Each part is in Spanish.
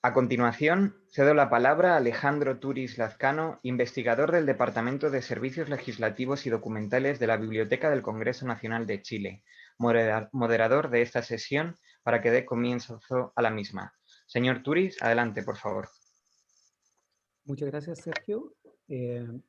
A continuación, cedo la palabra a Alejandro Turis Lazcano, investigador del Departamento de Servicios Legislativos y Documentales de la Biblioteca del Congreso Nacional de Chile, moderador de esta sesión, para que dé comienzo a la misma. Señor Turis, adelante, por favor. Muchas gracias, Sergio.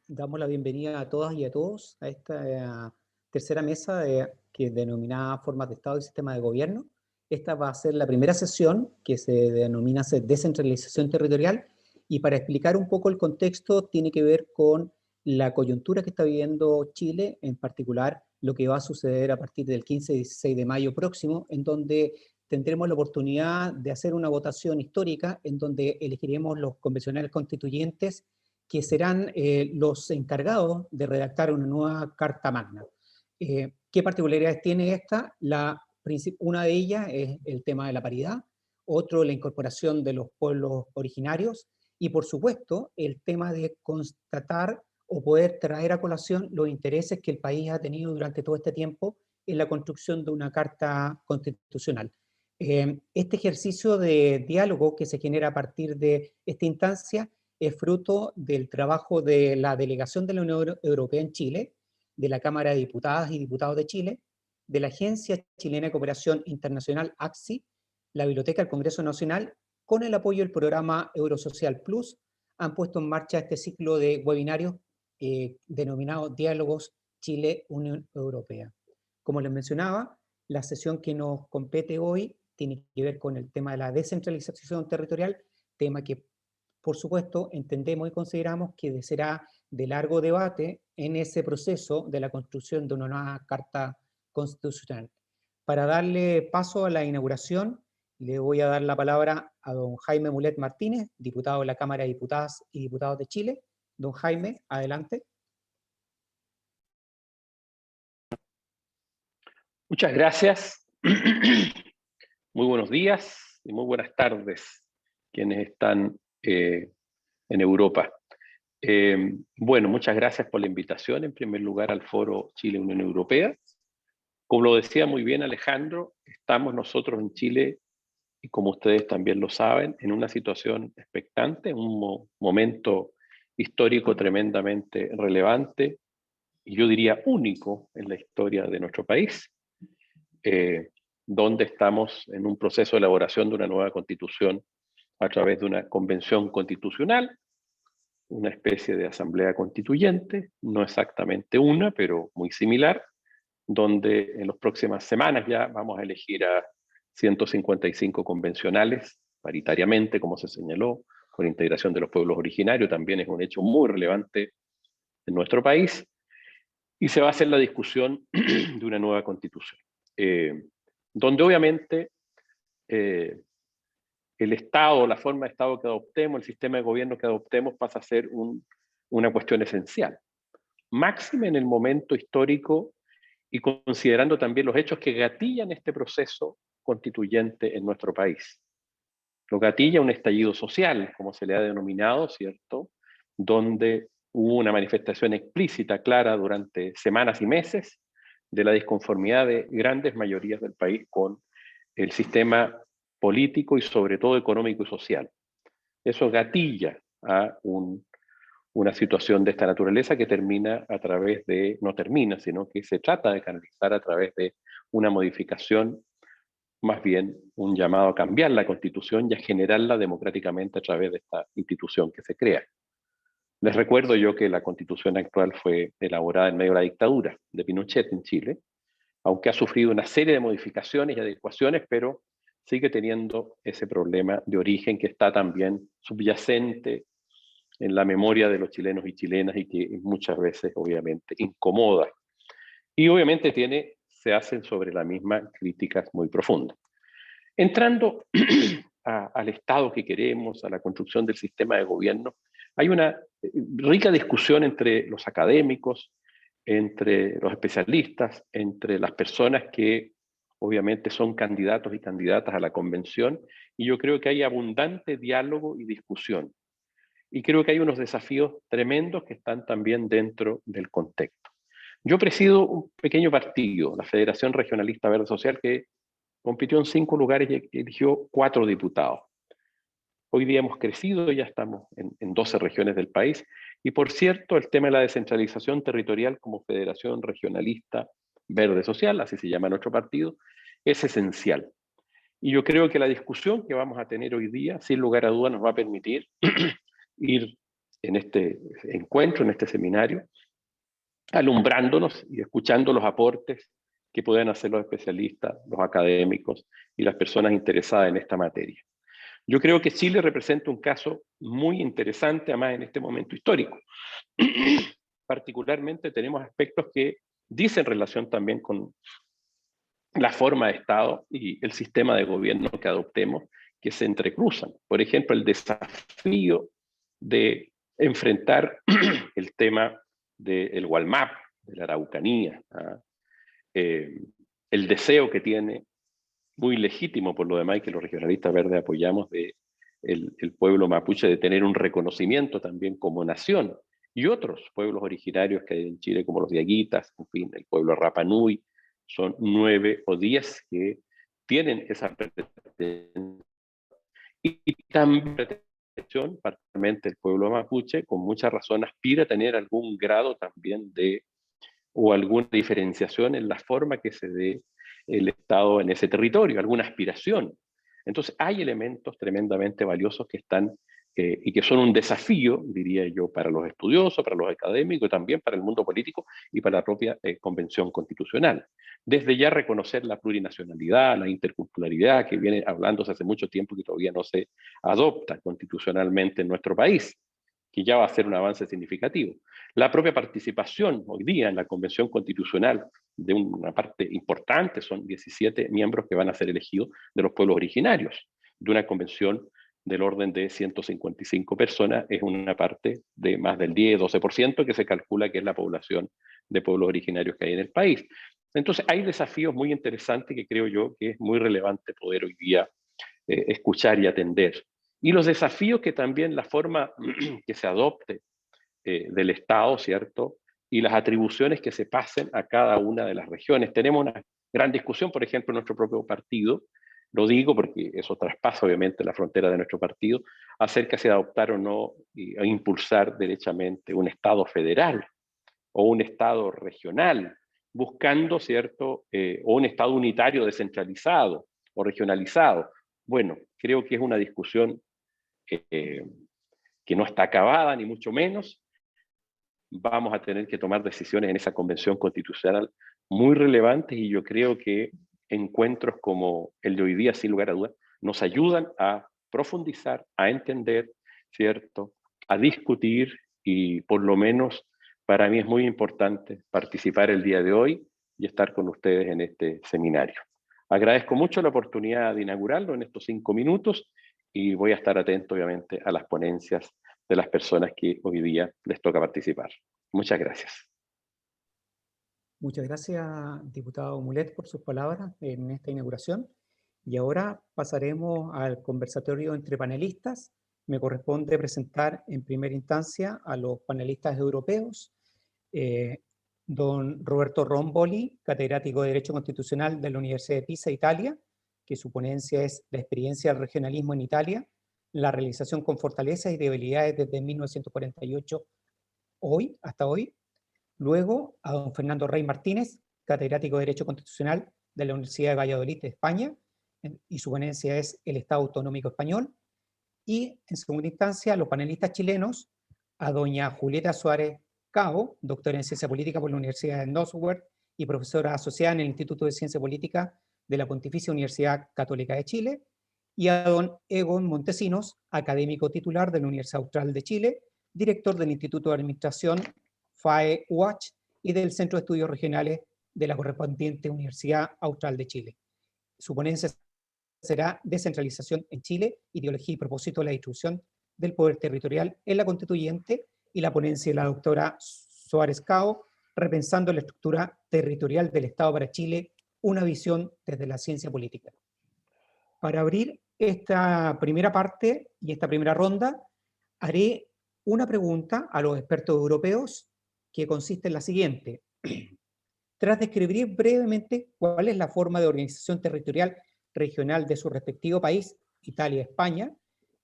Damos la bienvenida a todas y a todos a esta tercera mesa que denominada Formas de Estado y Sistema de Gobierno. Esta va a ser la primera sesión que se denomina descentralización territorial, y para explicar un poco el contexto tiene que ver con la coyuntura que está viviendo Chile, en particular lo que va a suceder a partir del 15 y 16 de mayo próximo, en donde tendremos la oportunidad de hacer una votación histórica en donde elegiremos los convencionales constituyentes que serán los encargados de redactar una nueva Carta Magna. ¿Qué particularidades tiene esta? Una de ellas es el tema de la paridad, otro la incorporación de los pueblos originarios y por supuesto el tema de constatar o poder traer a colación los intereses que el país ha tenido durante todo este tiempo en la construcción de una Carta Constitucional. Este ejercicio de diálogo que se genera a partir de esta instancia es fruto del trabajo de la delegación de la Unión Europea en Chile, de la Cámara de Diputadas y Diputados de Chile, de la Agencia Chilena de Cooperación Internacional ACSI, la Biblioteca del Congreso Nacional, con el apoyo del programa Eurosocial Plus, han puesto en marcha este ciclo de webinarios denominado Diálogos Chile-Unión Europea. Como les mencionaba, la sesión que nos compete hoy tiene que ver con el tema de la descentralización territorial, tema que, por supuesto, entendemos y consideramos que será de largo debate en ese proceso de la construcción de una nueva Carta Constitucional. Para darle paso a la inauguración, le voy a dar la palabra a don Jaime Mulet Martínez, diputado de la Cámara de Diputadas y Diputados de Chile. Don Jaime, adelante. Muchas gracias. Muy buenos días y muy buenas tardes quienes están en Europa. Bueno, muchas gracias por la invitación, en primer lugar, al Foro Chile-Unión Europea. Como lo decía muy bien Alejandro, estamos nosotros en Chile, y como ustedes también lo saben, en una situación expectante, un momento histórico tremendamente relevante, y yo diría único en la historia de nuestro país, donde estamos en un proceso de elaboración de una nueva constitución a través de una convención constitucional, una especie de asamblea constituyente, no exactamente una, pero muy similar, donde en las próximas semanas ya vamos a elegir a 155 convencionales, paritariamente, como se señaló, con integración de los pueblos originarios, también es un hecho muy relevante en nuestro país, y se va a hacer la discusión de una nueva constitución, donde obviamente el Estado, la forma de Estado que adoptemos, el sistema de gobierno que adoptemos pasa a ser una cuestión esencial. Máxime en el momento histórico y considerando también los hechos que gatillan este proceso constituyente en nuestro país. Lo gatilla un estallido social, como se le ha denominado, ¿cierto? Donde hubo una manifestación explícita, clara, durante semanas y meses, de la disconformidad de grandes mayorías del país con el sistema político y sobre todo económico y social. Eso gatilla a una situación de esta naturaleza que termina a través de, no termina, sino que se trata de canalizar a través de una modificación, más bien un llamado a cambiar la Constitución y a generarla democráticamente a través de esta institución que se crea. Les recuerdo yo que la Constitución actual fue elaborada en medio de la dictadura de Pinochet en Chile, aunque ha sufrido una serie de modificaciones y adecuaciones, pero sigue teniendo ese problema de origen que está también subyacente en la memoria de los chilenos y chilenas y que muchas veces obviamente incomoda. Y obviamente se hacen sobre la misma críticas muy profundas. Entrando al Estado que queremos, a la construcción del sistema de gobierno, hay una rica discusión entre los académicos, entre los especialistas, entre las personas que obviamente son candidatos y candidatas a la convención, y yo creo que hay abundante diálogo y discusión. Y creo que hay unos desafíos tremendos que están también dentro del contexto. Yo presido un pequeño partido, la Federación Regionalista Verde Social, que compitió en 5 lugares y eligió 4 diputados. Hoy día hemos crecido, ya estamos en 12 regiones del país. Y por cierto, el tema de la descentralización territorial como Federación Regionalista Verde Social, así se llama nuestro partido, es esencial. Y yo creo que la discusión que vamos a tener hoy día, sin lugar a dudas, nos va a permitir ir en este encuentro, en este seminario, alumbrándonos y escuchando los aportes que pueden hacer los especialistas, los académicos y las personas interesadas en esta materia. Yo creo que Chile representa un caso muy interesante, además en este momento histórico. Particularmente tenemos aspectos que dicen relación también con la forma de Estado y el sistema de gobierno que adoptemos, que se entrecruzan. Por ejemplo, el desafío de enfrentar el tema del Gualmap, de la Araucanía, el deseo que tiene, muy legítimo por lo demás, y que los regionalistas verdes apoyamos, de el pueblo mapuche de tener un reconocimiento también como nación, y otros pueblos originarios que hay en Chile, como los Diaguitas, en fin, el pueblo Rapa Nui, son 9 o 10 que tienen esa pretensión, y también pretensión, particularmente el pueblo mapuche, con mucha razón aspira a tener algún grado también de, o alguna diferenciación en la forma que se dé el Estado en ese territorio, alguna aspiración. Entonces hay elementos tremendamente valiosos que están y que son un desafío, diría yo, para los estudiosos, para los académicos, y también para el mundo político y para la propia Convención Constitucional. Desde ya reconocer la plurinacionalidad, la interculturalidad, que viene hablándose hace mucho tiempo y que todavía no se adopta constitucionalmente en nuestro país, que ya va a ser un avance significativo. La propia participación hoy día en la Convención Constitucional de una parte importante, son 17 miembros que van a ser elegidos de los pueblos originarios, de una convención del orden de 155 personas, es una parte de más del 10-12% que se calcula que es la población de pueblos originarios que hay en el país. Entonces hay desafíos muy interesantes que creo yo que es muy relevante poder hoy día escuchar y atender. Y los desafíos que también la forma que se adopte del Estado, ¿cierto? Y las atribuciones que se pasen a cada una de las regiones. Tenemos una gran discusión, por ejemplo, en nuestro propio partido, lo digo porque eso traspasa obviamente la frontera de nuestro partido, acerca de adoptar o no e impulsar derechamente un Estado federal o un Estado regional, buscando, ¿cierto? O un Estado unitario descentralizado o regionalizado. Bueno, creo que es una discusión que no está acabada, ni mucho menos. Vamos a tener que tomar decisiones en esa convención constitucional muy relevantes, y yo creo que encuentros como el de hoy día, sin lugar a dudas, nos ayudan a profundizar, a entender, ¿cierto? A discutir, y por lo menos para mí es muy importante participar el día de hoy y estar con ustedes en este seminario. Agradezco mucho la oportunidad de inaugurarlo en estos 5 minutos y voy a estar atento, obviamente, a las ponencias de las personas que hoy día les toca participar. Muchas gracias. Muchas gracias, diputado Mulet, por sus palabras en esta inauguración. Y ahora pasaremos al conversatorio entre panelistas. Me corresponde presentar en primera instancia a los panelistas europeos. Don Roberto Romboli, catedrático de Derecho Constitucional de la Universidad de Pisa, Italia, que su ponencia es la experiencia del regionalismo en Italia, la realización con fortalezas y debilidades desde 1948 hasta hoy. Luego a don Fernando Rey Martínez, catedrático de Derecho Constitucional de la Universidad de Valladolid de España, y su ponencia es el Estado Autonómico Español. Y en segunda instancia, los panelistas chilenos, a doña Julieta Suárez Cabo, doctora en Ciencia Política por la Universidad de Northwestern y profesora asociada en el Instituto de Ciencia Política de la Pontificia Universidad Católica de Chile, y a don Egon Montesinos, académico titular de la Universidad Austral de Chile, director del Instituto de Administración FAE UACH y del Centro de Estudios Regionales de la correspondiente Universidad Austral de Chile. Su ponencia será Descentralización en Chile, ideología y propósito de la distribución del poder territorial en la constituyente, y la ponencia de la doctora Suárez Cao, repensando la estructura territorial del Estado para Chile, una visión desde la ciencia política. Para abrir esta primera parte y esta primera ronda, haré una pregunta a los expertos europeos que consiste en la siguiente. Tras describir brevemente cuál es la forma de organización territorial regional de su respectivo país, Italia y España,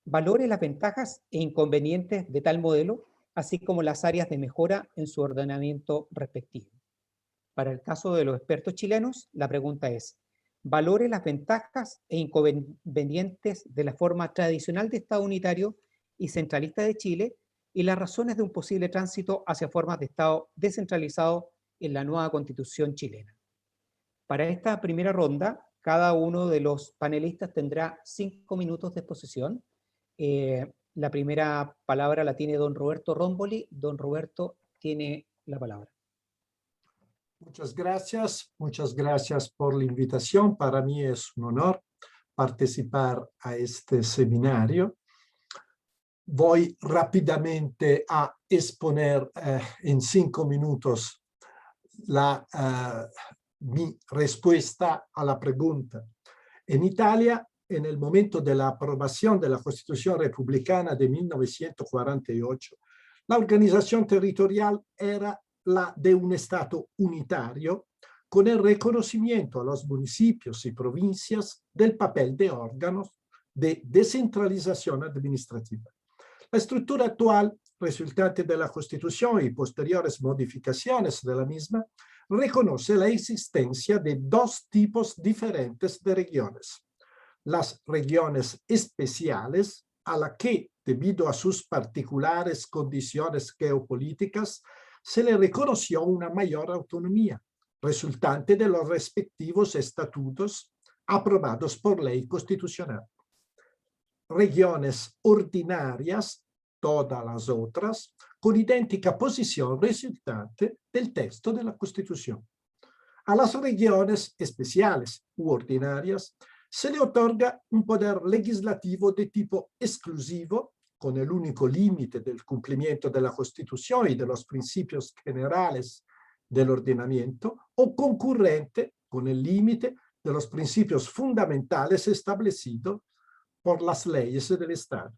valore las ventajas e inconvenientes de tal modelo, así como las áreas de mejora en su ordenamiento respectivo. Para el caso de los expertos chilenos, la pregunta es: valore las ventajas e inconvenientes de la forma tradicional de Estado unitario y centralista de Chile y las razones de un posible tránsito hacia formas de Estado descentralizado en la nueva Constitución chilena. Para esta primera ronda, cada uno de los panelistas tendrá 5 minutos de exposición. La primera palabra la tiene don Roberto Rómboli. Don Roberto tiene la palabra. Muchas gracias por la invitación. Para mí es un honor participar a este seminario. Voy rápidamente a exponer en 5 minutos mi respuesta a la pregunta. En Italia, en el momento de la aprobación de la Constitución Republicana de 1948, la organización territorial era la de un Estado unitario, con el reconocimiento a los municipios y provincias del papel de órganos de descentralización administrativa. La estructura actual, resultante de la Constitución y posteriores modificaciones de la misma, reconoce la existencia de 2 tipos diferentes de regiones. Las regiones especiales, a las que, debido a sus particulares condiciones geopolíticas, se le reconoció una mayor autonomía, resultante de los respectivos estatutos aprobados por ley constitucional. Regiones ordinarias, todas las otras, con idéntica posición resultante del texto de la Constitución. A las regiones especiales u ordinarias se le otorga un poder legislativo de tipo exclusivo, con el único límite del cumplimiento de la Constitución y de los principios generales del ordenamiento, o concurrente, con el límite de los principios fundamentales establecidos por las leyes del Estado.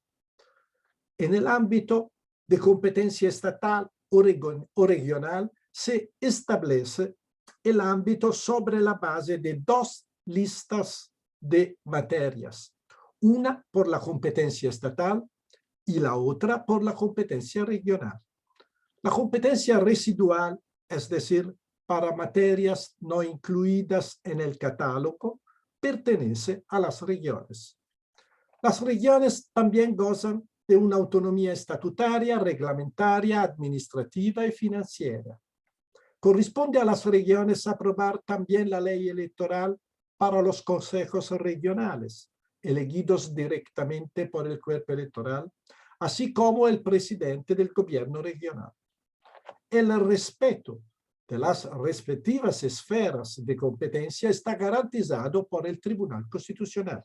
En el ámbito de competencia estatal o regional se establece el ámbito sobre la base de 2 listas de materias, una por la competencia estatal y la otra por la competencia regional. La competencia residual, es decir, para materias no incluidas en el catálogo, pertenece a las regiones. Las regiones también gozan de una autonomía estatutaria, reglamentaria, administrativa y financiera. Corresponde a las regiones aprobar también la ley electoral para los consejos regionales, elegidos directamente por el cuerpo electoral, así como el presidente del gobierno regional. El respeto de las respectivas esferas de competencia está garantizado por el Tribunal Constitucional,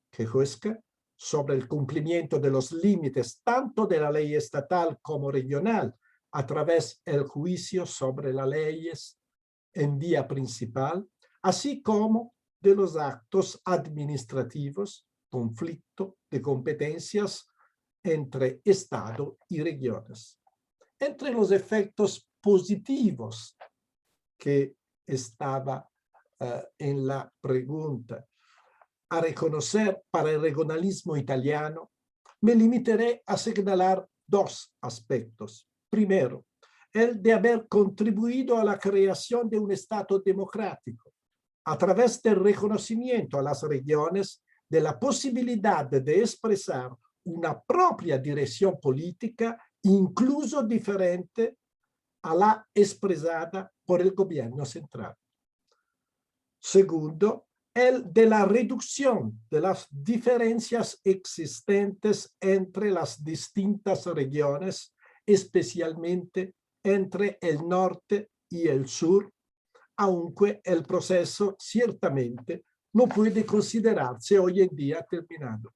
que juzga sobre el cumplimiento de los límites tanto de la ley estatal como regional a través del juicio sobre las leyes en vía principal, así como de los actos administrativos, conflicto de competencias entre Estado y regiones. Entre los efectos positivos que estaba en la pregunta a reconocer para el regionalismo italiano, me limitaré a señalar 2 aspectos. Primero, el de haber contribuido a la creación de un Estado democrático, a través del reconocimiento a las regiones de la posibilidad de expresar una propia dirección política, incluso diferente a la expresada por el gobierno central. Segundo, el de la reducción de las diferencias existentes entre las distintas regiones, especialmente entre el norte y el sur, aunque el proceso ciertamente no puede considerarse hoy en día terminado.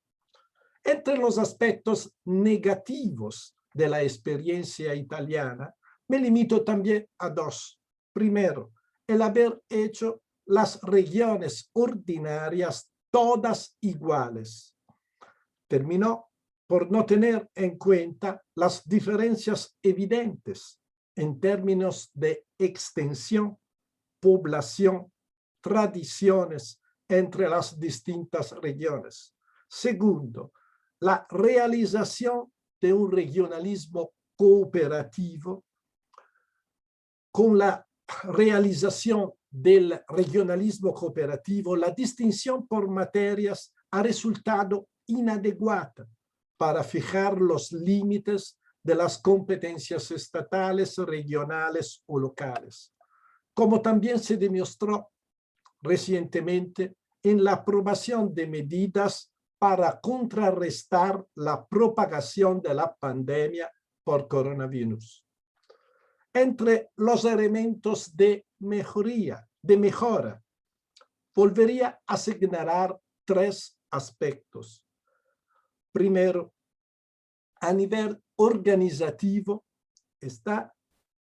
Entre los aspectos negativos de la experiencia italiana, me limito también a 2. Primero, el haber hecho las regiones ordinarias todas iguales. Terminó por no tener en cuenta las diferencias evidentes en términos de extensión, población, tradiciones entre las distintas regiones. Segundo, la realización de un regionalismo cooperativo. Con la realización del regionalismo cooperativo, la distinción por materias ha resultado inadecuada para fijar los límites de las competencias estatales, regionales o locales, como también se demostró recientemente en la aprobación de medidas para contrarrestar la propagación de la pandemia por coronavirus. Entre los elementos de mejora, volvería a señalar 3 aspectos. Primero, a nivel organizativo está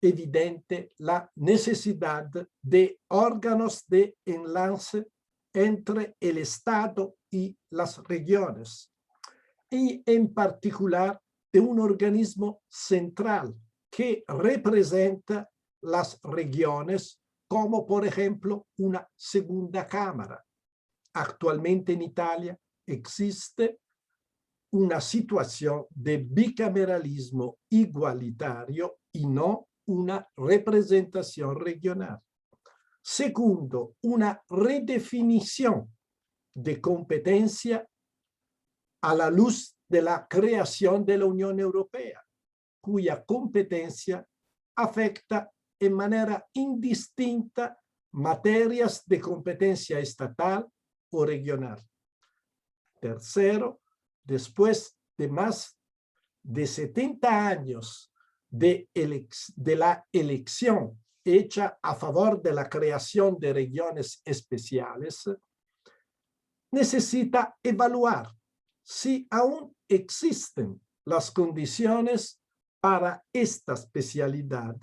evidente la necesidad de órganos de enlace entre el Estado y las regiones, y en particular de un organismo central que representa las regiones, como por ejemplo una segunda cámara. Actualmente en Italia existe una situación de bicameralismo igualitario y no una representación regional. Segundo, una redefinición de competencia a la luz de la creación de la Unión Europea, cuya competencia afecta en manera indistinta materias de competencia estatal o regional. Tercero, después de más de 70 años de la elección hecha a favor de la creación de regiones especiales, necesita evaluar si aún existen las condiciones para esta especialidad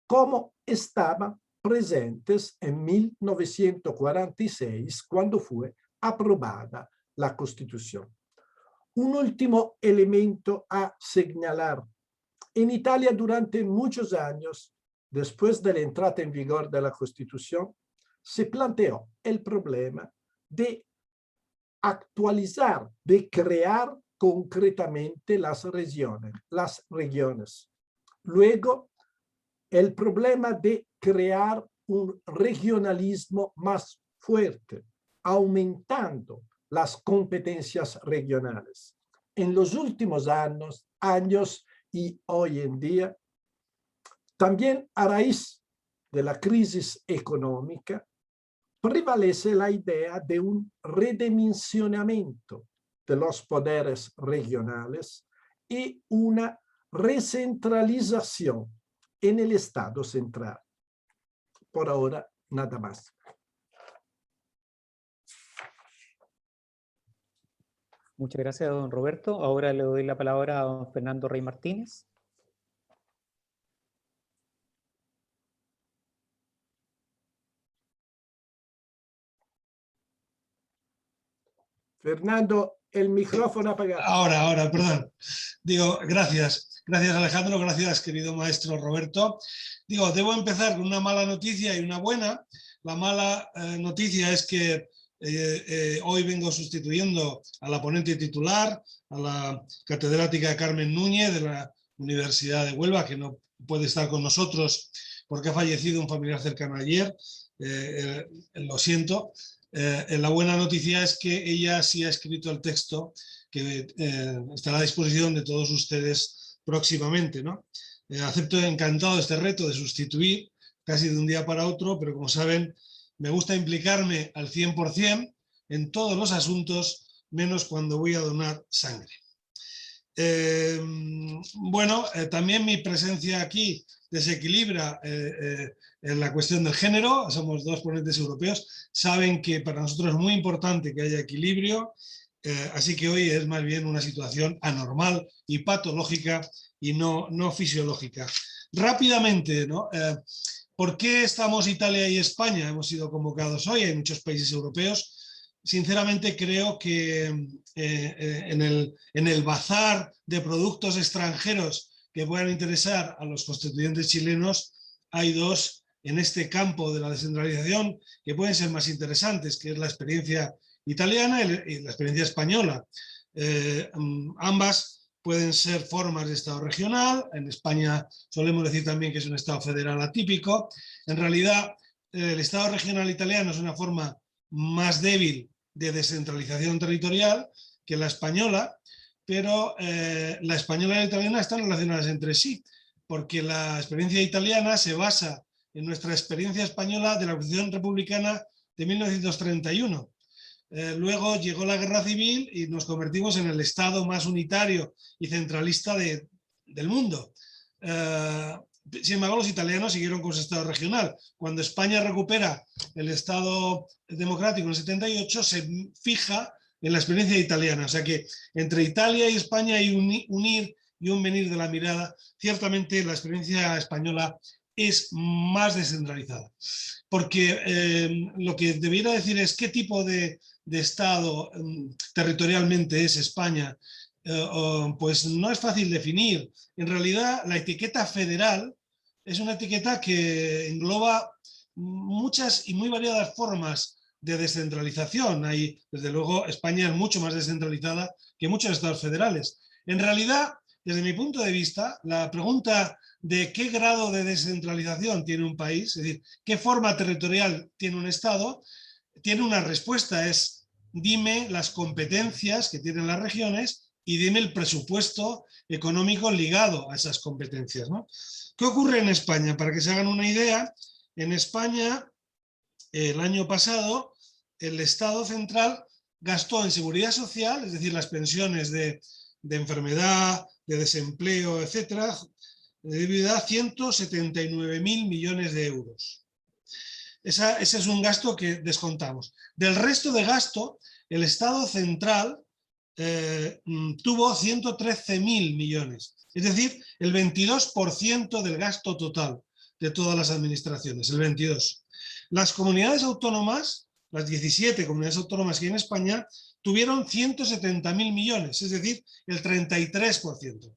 como estaban presentes en 1946 cuando fue aprobada la Constitución. Un último elemento a señalar. En Italia durante muchos años, después de la entrada en vigor de la Constitución, se planteó el problema de actualizar, de crear concretamente las regiones. Luego, el problema de crear un regionalismo más fuerte, aumentando las competencias regionales. En los últimos años y hoy en día, también a raíz de la crisis económica, prevalece la idea de un redimensionamiento de los poderes regionales y una recentralización en el Estado central. Por ahora, nada más. Muchas gracias, don Roberto. Ahora le doy la palabra a don Fernando Rey Martínez. Fernando, el micrófono apagado. Ahora, perdón. Digo, gracias. Gracias, Alejandro. Gracias, querido maestro Roberto. Digo, debo empezar con una mala noticia y una buena. La mala noticia es que hoy vengo sustituyendo a la ponente titular, a la catedrática Carmen Núñez de la Universidad de Huelva, que no puede estar con nosotros porque ha fallecido un familiar cercano ayer. Lo siento. La buena noticia es que ella sí ha escrito el texto que estará a disposición de todos ustedes próximamente, ¿no? Acepto encantado este reto de sustituir casi de un día para otro, pero como saben, me gusta implicarme al 100% en todos los asuntos, menos cuando voy a donar sangre. También mi presencia aquí desequilibra en la cuestión del género. Somos 2 ponentes europeos, saben que para nosotros es muy importante que haya equilibrio, así que hoy es más bien una situación anormal y patológica y no fisiológica. Rápidamente, ¿no? ¿Por qué estamos Italia y España? Hemos sido convocados hoy, hay muchos países europeos. Sinceramente creo que en el bazar de productos extranjeros que puedan interesar a los constituyentes chilenos, hay 2 en este campo de la descentralización que pueden ser más interesantes, que es la experiencia italiana y la experiencia española. Ambas pueden ser formas de Estado regional. En España solemos decir también que es un Estado federal atípico. En realidad, el Estado regional italiano es una forma más débil de descentralización territorial que la española, pero la española y la italiana están relacionadas entre sí, porque la experiencia italiana se basa en nuestra experiencia española de la Constitución Republicana de 1931. Luego llegó la Guerra Civil y nos convertimos en el Estado más unitario y centralista del mundo. Sin embargo, los italianos siguieron con su Estado regional. Cuando España recupera el Estado democrático en el 78, se fija en la experiencia italiana. O sea que entre Italia y España hay un ir y un venir de la mirada. Ciertamente la experiencia española es más descentralizada. Porque lo que debiera decir es qué tipo de Estado territorialmente es España. Pues no es fácil definir. En realidad, la etiqueta federal es una etiqueta que engloba muchas y muy variadas formas de descentralización. Hay, desde luego, España es mucho más descentralizada que muchos estados federales. En realidad, desde mi punto de vista, la pregunta de qué grado de descentralización tiene un país, es decir, qué forma territorial tiene un estado, tiene una respuesta, es dime las competencias que tienen las regiones y dime el presupuesto económico ligado a esas competencias, ¿no? ¿Qué ocurre en España? Para que se hagan una idea, en España el año pasado el Estado central gastó en seguridad social, es decir, las pensiones de enfermedad, de desempleo, etcétera, de viudedad, 179.000 millones de euros. Ese es un gasto que descontamos. Del resto de gasto, el Estado central tuvo 113.000 millones, es decir, el 22% del gasto total de todas las administraciones, el 22%. Las comunidades autónomas, las 17 comunidades autónomas que hay en España, tuvieron 170.000 millones, es decir, el 33%.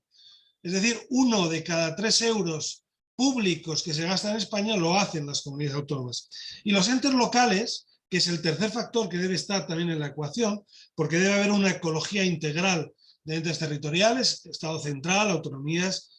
Es decir, 1 de cada 3 euros públicos que se gastan en España lo hacen las comunidades autónomas. Y los entes locales, que es el tercer factor que debe estar también en la ecuación, porque debe haber una ecología integral de entes territoriales, Estado central, autonomías,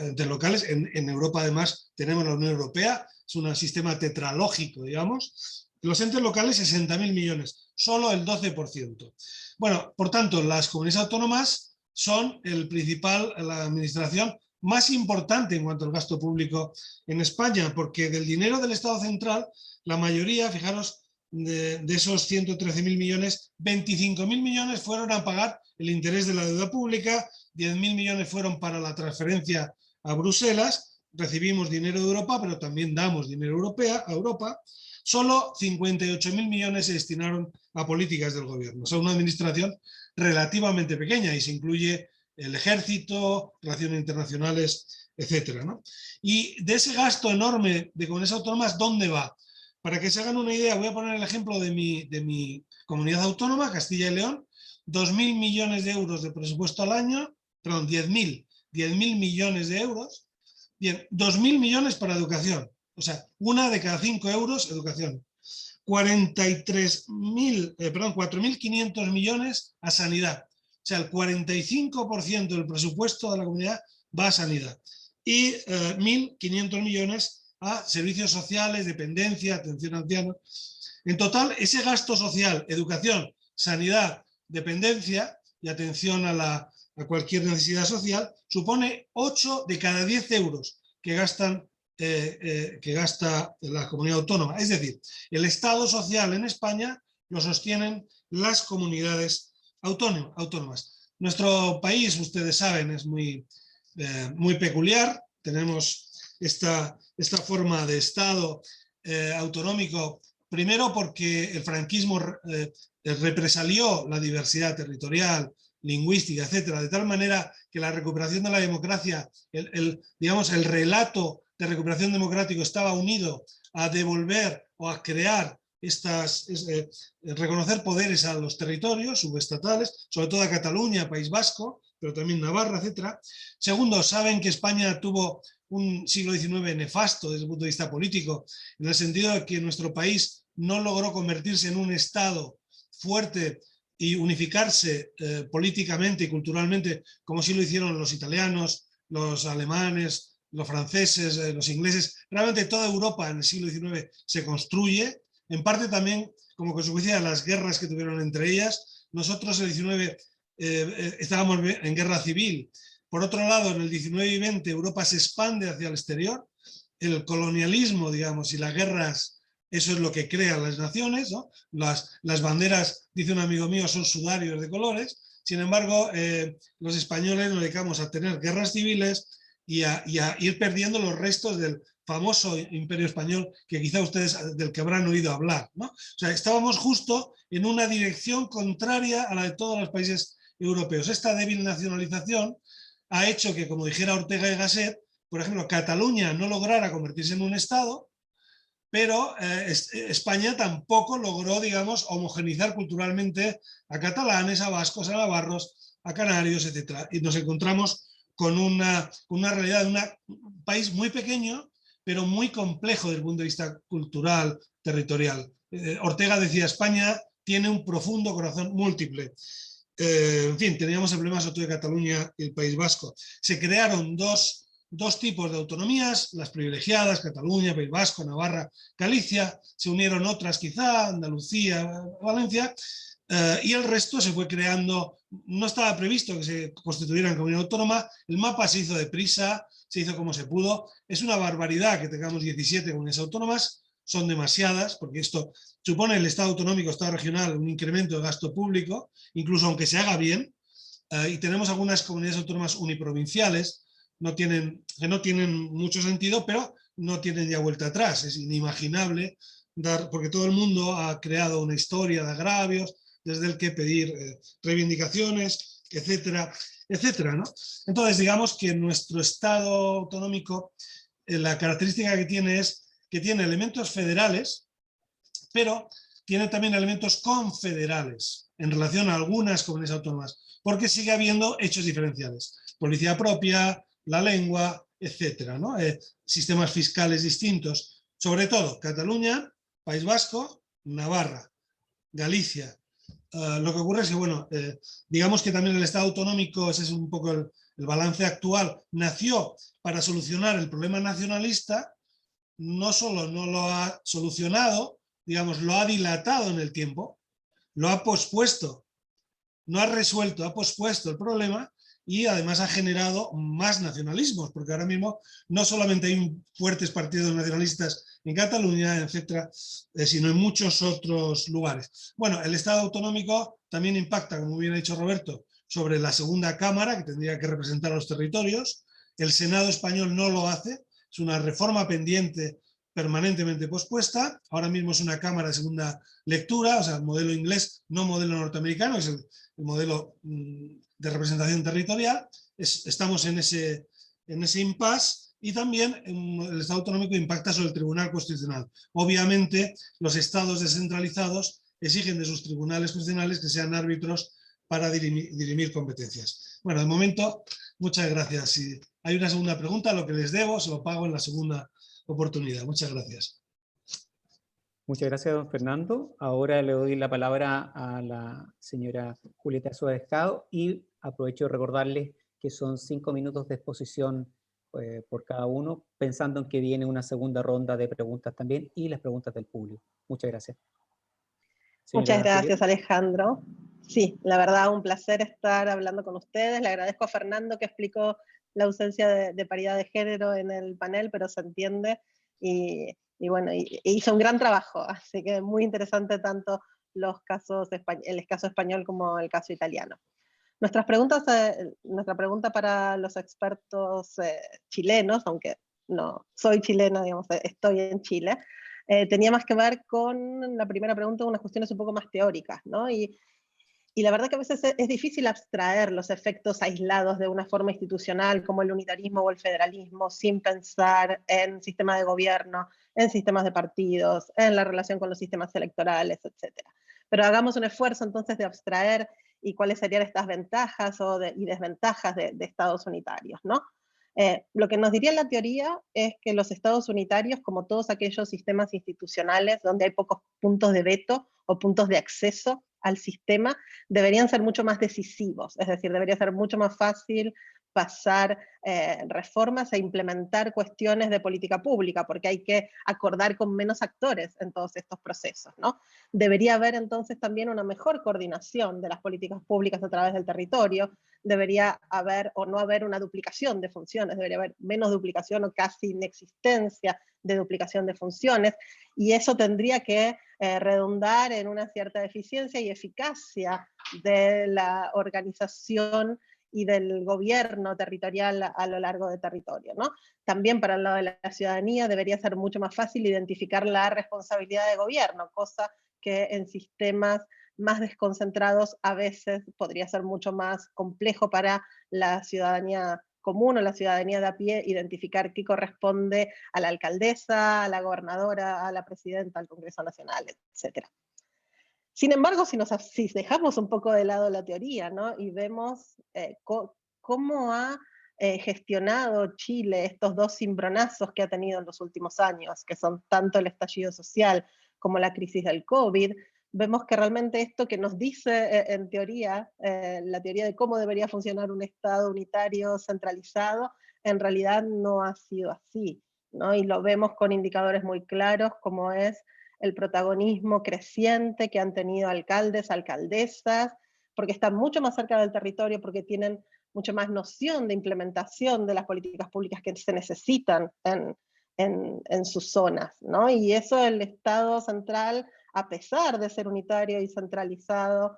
entes locales. En Europa además tenemos la Unión Europea, es un sistema tetralógico, digamos. Los entes locales 60.000 millones, solo el 12%. Bueno, por tanto, las comunidades autónomas son la administración más importante en cuanto al gasto público en España, porque del dinero del Estado central, la mayoría, fijaros, de esos 113.000 millones, 25.000 millones fueron a pagar el interés de la deuda pública, 10.000 millones fueron para la transferencia a Bruselas, recibimos dinero de Europa, pero también damos dinero a Europa, solo 58.000 millones se destinaron a políticas del gobierno. O sea, una administración relativamente pequeña y se incluye el ejército, relaciones internacionales, etcétera, ¿no? Y de ese gasto enorme de comunidades autónomas, ¿dónde va? Para que se hagan una idea, voy a poner el ejemplo de mi comunidad autónoma, Castilla y León, 2.000 millones de euros de presupuesto al año, perdón, 10.000 millones de euros, bien, 2.000 millones para educación, o sea, 1 de cada 5 euros, educación. 4.500 millones a sanidad. O sea, el 45% del presupuesto de la comunidad va a sanidad. Y 1.500 millones a servicios sociales, dependencia, atención a ancianos. En total, ese gasto social, educación, sanidad, dependencia y atención a cualquier necesidad social, supone 8 de cada 10 euros que gasta la comunidad autónoma. Es decir, el Estado social en España lo sostienen las comunidades autónomas. Nuestro país, ustedes saben, es muy peculiar. Tenemos esta forma de Estado autonómico, primero porque el franquismo represalió la diversidad territorial, lingüística, etcétera, de tal manera que la recuperación de la democracia, digamos, el relato de recuperación democrático estaba unido a devolver o a crear reconocer poderes a los territorios subestatales, sobre todo a Cataluña, País Vasco, pero también Navarra, etcétera. Segundo, saben que España tuvo un siglo XIX nefasto desde el punto de vista político, en el sentido de que nuestro país no logró convertirse en un Estado fuerte y unificarse políticamente y culturalmente, como sí lo hicieron los italianos, los alemanes, los franceses, los ingleses. Realmente toda Europa en el siglo XIX se construye, en parte también como consecuencia de las guerras que tuvieron entre ellas. Nosotros en el XIX estábamos en guerra civil. Por otro lado, en el XIX y XX Europa se expande hacia el exterior. El colonialismo, digamos, y las guerras, eso es lo que crea las naciones, ¿no? Las banderas, dice un amigo mío, son sudarios de colores. Sin embargo, los españoles nos dedicamos a tener guerras civiles y a ir perdiendo los restos del famoso imperio español que quizá ustedes del que habrán oído hablar, ¿no? O sea, estábamos justo en una dirección contraria a la de todos los países europeos. Esta débil nacionalización ha hecho que, como dijera Ortega y Gasset, por ejemplo, Cataluña no lograra convertirse en un estado, pero España tampoco logró, digamos, homogenizar culturalmente a catalanes, a vascos, a navarros, a canarios, etc. Y nos encontramos con una realidad de un país muy pequeño, pero muy complejo desde el punto de vista cultural, territorial. Ortega decía, España tiene un profundo corazón múltiple. En fin, teníamos el problema sobre todo de Cataluña y el País Vasco. Se crearon dos tipos de autonomías, las privilegiadas, Cataluña, País Vasco, Navarra, Galicia, se unieron otras quizá, Andalucía, Valencia, y el resto se fue creando. No estaba previsto que se constituyeran comunidad autónoma, el mapa se hizo deprisa, se hizo como se pudo. Es una barbaridad que tengamos 17 comunidades autónomas, son demasiadas, porque esto supone el Estado autonómico, Estado regional, un incremento de gasto público, incluso aunque se haga bien, y tenemos algunas comunidades autónomas uniprovinciales, que no tienen mucho sentido, pero no tienen ya vuelta atrás. Es inimaginable porque todo el mundo ha creado una historia de agravios, desde el que pedir reivindicaciones, etcétera, etcétera, ¿no? Entonces, digamos que nuestro Estado autonómico, la característica que tiene es que tiene elementos federales, pero tiene también elementos confederales en relación a algunas comunidades autónomas, porque sigue habiendo hechos diferenciales. Policía propia, la lengua, etcétera, ¿no? Sistemas fiscales distintos. Sobre todo, Cataluña, País Vasco, Navarra, Galicia. Lo que ocurre es que, bueno, digamos que también el Estado autonómico, ese es un poco el balance actual, nació para solucionar el problema nacionalista. No solo no lo ha solucionado, digamos, lo ha dilatado en el tiempo, lo ha pospuesto, no ha resuelto, ha pospuesto el problema y además ha generado más nacionalismos, porque ahora mismo no solamente hay fuertes partidos nacionalistas en Cataluña, etcétera, sino en muchos otros lugares. Bueno, el Estado autonómico también impacta, como bien ha dicho Roberto, sobre la segunda cámara, que tendría que representar a los territorios. El Senado español no lo hace, es una reforma pendiente permanentemente pospuesta. Ahora mismo es una cámara de segunda lectura, o sea, el modelo inglés, no modelo norteamericano, es el modelo de representación territorial. Estamos en ese impasse. Y también el Estado autonómico impacta sobre el Tribunal Constitucional. Obviamente, los estados descentralizados exigen de sus tribunales constitucionales que sean árbitros para dirimir competencias. Bueno, de momento, muchas gracias. Si hay una segunda pregunta, lo que les debo se lo pago en la segunda oportunidad. Muchas gracias. Muchas gracias, don Fernando. Ahora le doy la palabra a la señora Julieta Suárez-Cado y aprovecho de recordarles que son 5 minutos de exposición por cada uno, pensando en que viene una segunda ronda de preguntas también y las preguntas del público. Muchas gracias. Muchas gracias, Julieta. Alejandro. Sí, la verdad, un placer estar hablando con ustedes. Le agradezco a Fernando que explicó la ausencia de paridad de género en el panel, pero se entiende. Y bueno, hizo un gran trabajo, así que muy interesante tanto el caso español como el caso italiano. Nuestra pregunta para los expertos chilenos, aunque no soy chilena, digamos, estoy en Chile, tenía más que ver con la primera pregunta, unas cuestiones un poco más teóricas, ¿no? Y la verdad que a veces es difícil abstraer los efectos aislados de una forma institucional como el unitarismo o el federalismo sin pensar en sistema de gobierno, en sistemas de partidos, en la relación con los sistemas electorales, etc. Pero hagamos un esfuerzo entonces de abstraer y cuáles serían estas ventajas y desventajas de estados unitarios, ¿no? Lo que nos diría la teoría es que los estados unitarios, como todos aquellos sistemas institucionales donde hay pocos puntos de veto o puntos de acceso al sistema deberían ser mucho más decisivos, es decir, debería ser mucho más fácil pasar reformas e implementar cuestiones de política pública, porque hay que acordar con menos actores en todos estos procesos, ¿no? Debería haber entonces también una mejor coordinación de las políticas públicas a través del territorio, debería haber o no haber una duplicación de funciones, debería haber menos duplicación o casi inexistencia de duplicación de funciones, y eso tendría que redundar en una cierta eficiencia y eficacia de la organización y del gobierno territorial a lo largo del territorio, ¿no? También para el lado de la ciudadanía debería ser mucho más fácil identificar la responsabilidad de gobierno, cosa que en sistemas más desconcentrados a veces podría ser mucho más complejo para la ciudadanía común o la ciudadanía de a pie identificar qué corresponde a la alcaldesa, a la gobernadora, a la presidenta, al Congreso Nacional, etc. Sin embargo, si dejamos un poco de lado la teoría, ¿no? Y vemos cómo ha gestionado Chile estos dos cimbronazos que ha tenido en los últimos años, que son tanto el estallido social como la crisis del COVID, vemos que realmente esto que nos dice en teoría, la teoría de cómo debería funcionar un Estado unitario centralizado, en realidad no ha sido así, ¿no? Y lo vemos con indicadores muy claros, como es el protagonismo creciente que han tenido alcaldes, alcaldesas, porque están mucho más cerca del territorio, porque tienen mucho más noción de implementación de las políticas públicas que se necesitan en sus zonas, ¿no? Y eso el Estado central, a pesar de ser unitario y centralizado,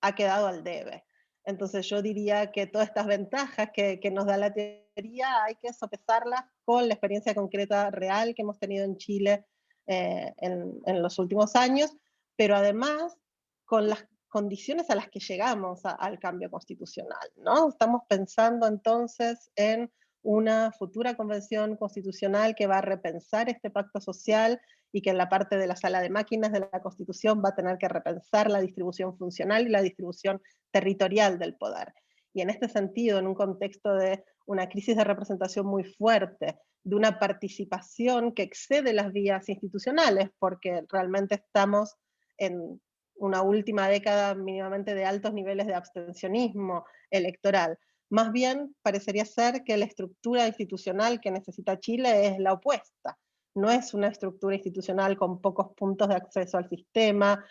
ha quedado al debe. Entonces yo diría que todas estas ventajas que nos da la teoría hay que sopesarlas con la experiencia concreta real que hemos tenido en Chile en los últimos años, pero además con las condiciones a las que llegamos al cambio constitucional, ¿no? Estamos pensando entonces en una futura convención constitucional que va a repensar este pacto social y que en la parte de la sala de máquinas de la Constitución va a tener que repensar la distribución funcional y la distribución territorial del poder. Y en este sentido, en un contexto de una crisis de representación muy fuerte, de una participación que excede las vías institucionales, porque realmente estamos en una última década mínimamente de altos niveles de abstencionismo electoral. Más bien parecería ser que la estructura institucional que necesita Chile es la opuesta. No es una estructura institucional con pocos puntos de acceso al sistema,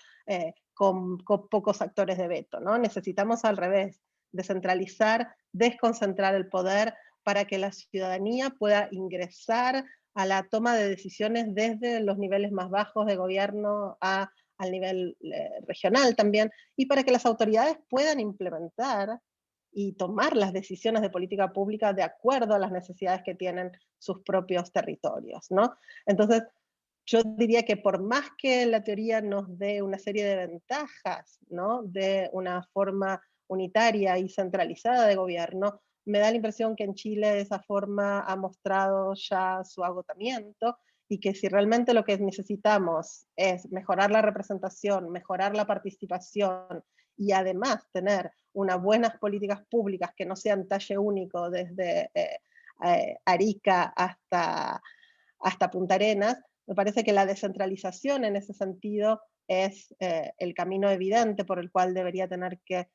con pocos actores de veto, ¿no? Necesitamos al revés, descentralizar, desconcentrar el poder para que la ciudadanía pueda ingresar a la toma de decisiones desde los niveles más bajos de gobierno al nivel regional también, y para que las autoridades puedan implementar y tomar las decisiones de política pública de acuerdo a las necesidades que tienen sus propios territorios, ¿no? Entonces, yo diría que por más que la teoría nos dé una serie de ventajas, ¿no? De una forma unitaria y centralizada de gobierno, me da la impresión que en Chile esa forma ha mostrado ya su agotamiento y que si realmente lo que necesitamos es mejorar la representación, mejorar la participación y además tener unas buenas políticas públicas que no sean talle único desde Arica hasta Punta Arenas, me parece que la descentralización en ese sentido es el camino evidente por el cual debería tener que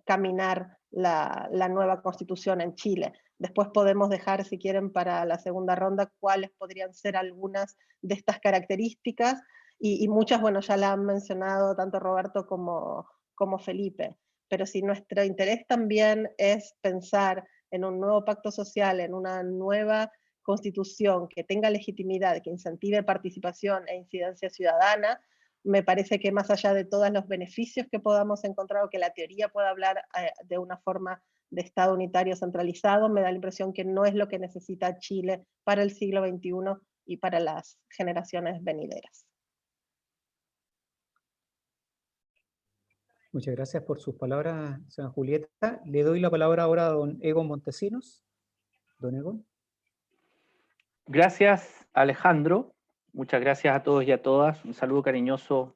caminar la nueva constitución en Chile. Después podemos dejar, si quieren, para la segunda ronda cuáles podrían ser algunas de estas características, y muchas, bueno, ya la han mencionado tanto Roberto como Felipe, pero si nuestro interés también es pensar en un nuevo pacto social, en una nueva constitución que tenga legitimidad, que incentive participación e incidencia ciudadana, me parece que más allá de todos los beneficios que podamos encontrar o que la teoría pueda hablar de una forma de Estado unitario centralizado, me da la impresión que no es lo que necesita Chile para el siglo XXI y para las generaciones venideras. Muchas gracias por sus palabras, señora Julieta. Le doy la palabra ahora a don Egon Montesinos. Don Egon. Gracias, Alejandro. Muchas gracias a todos y a todas. Un saludo cariñoso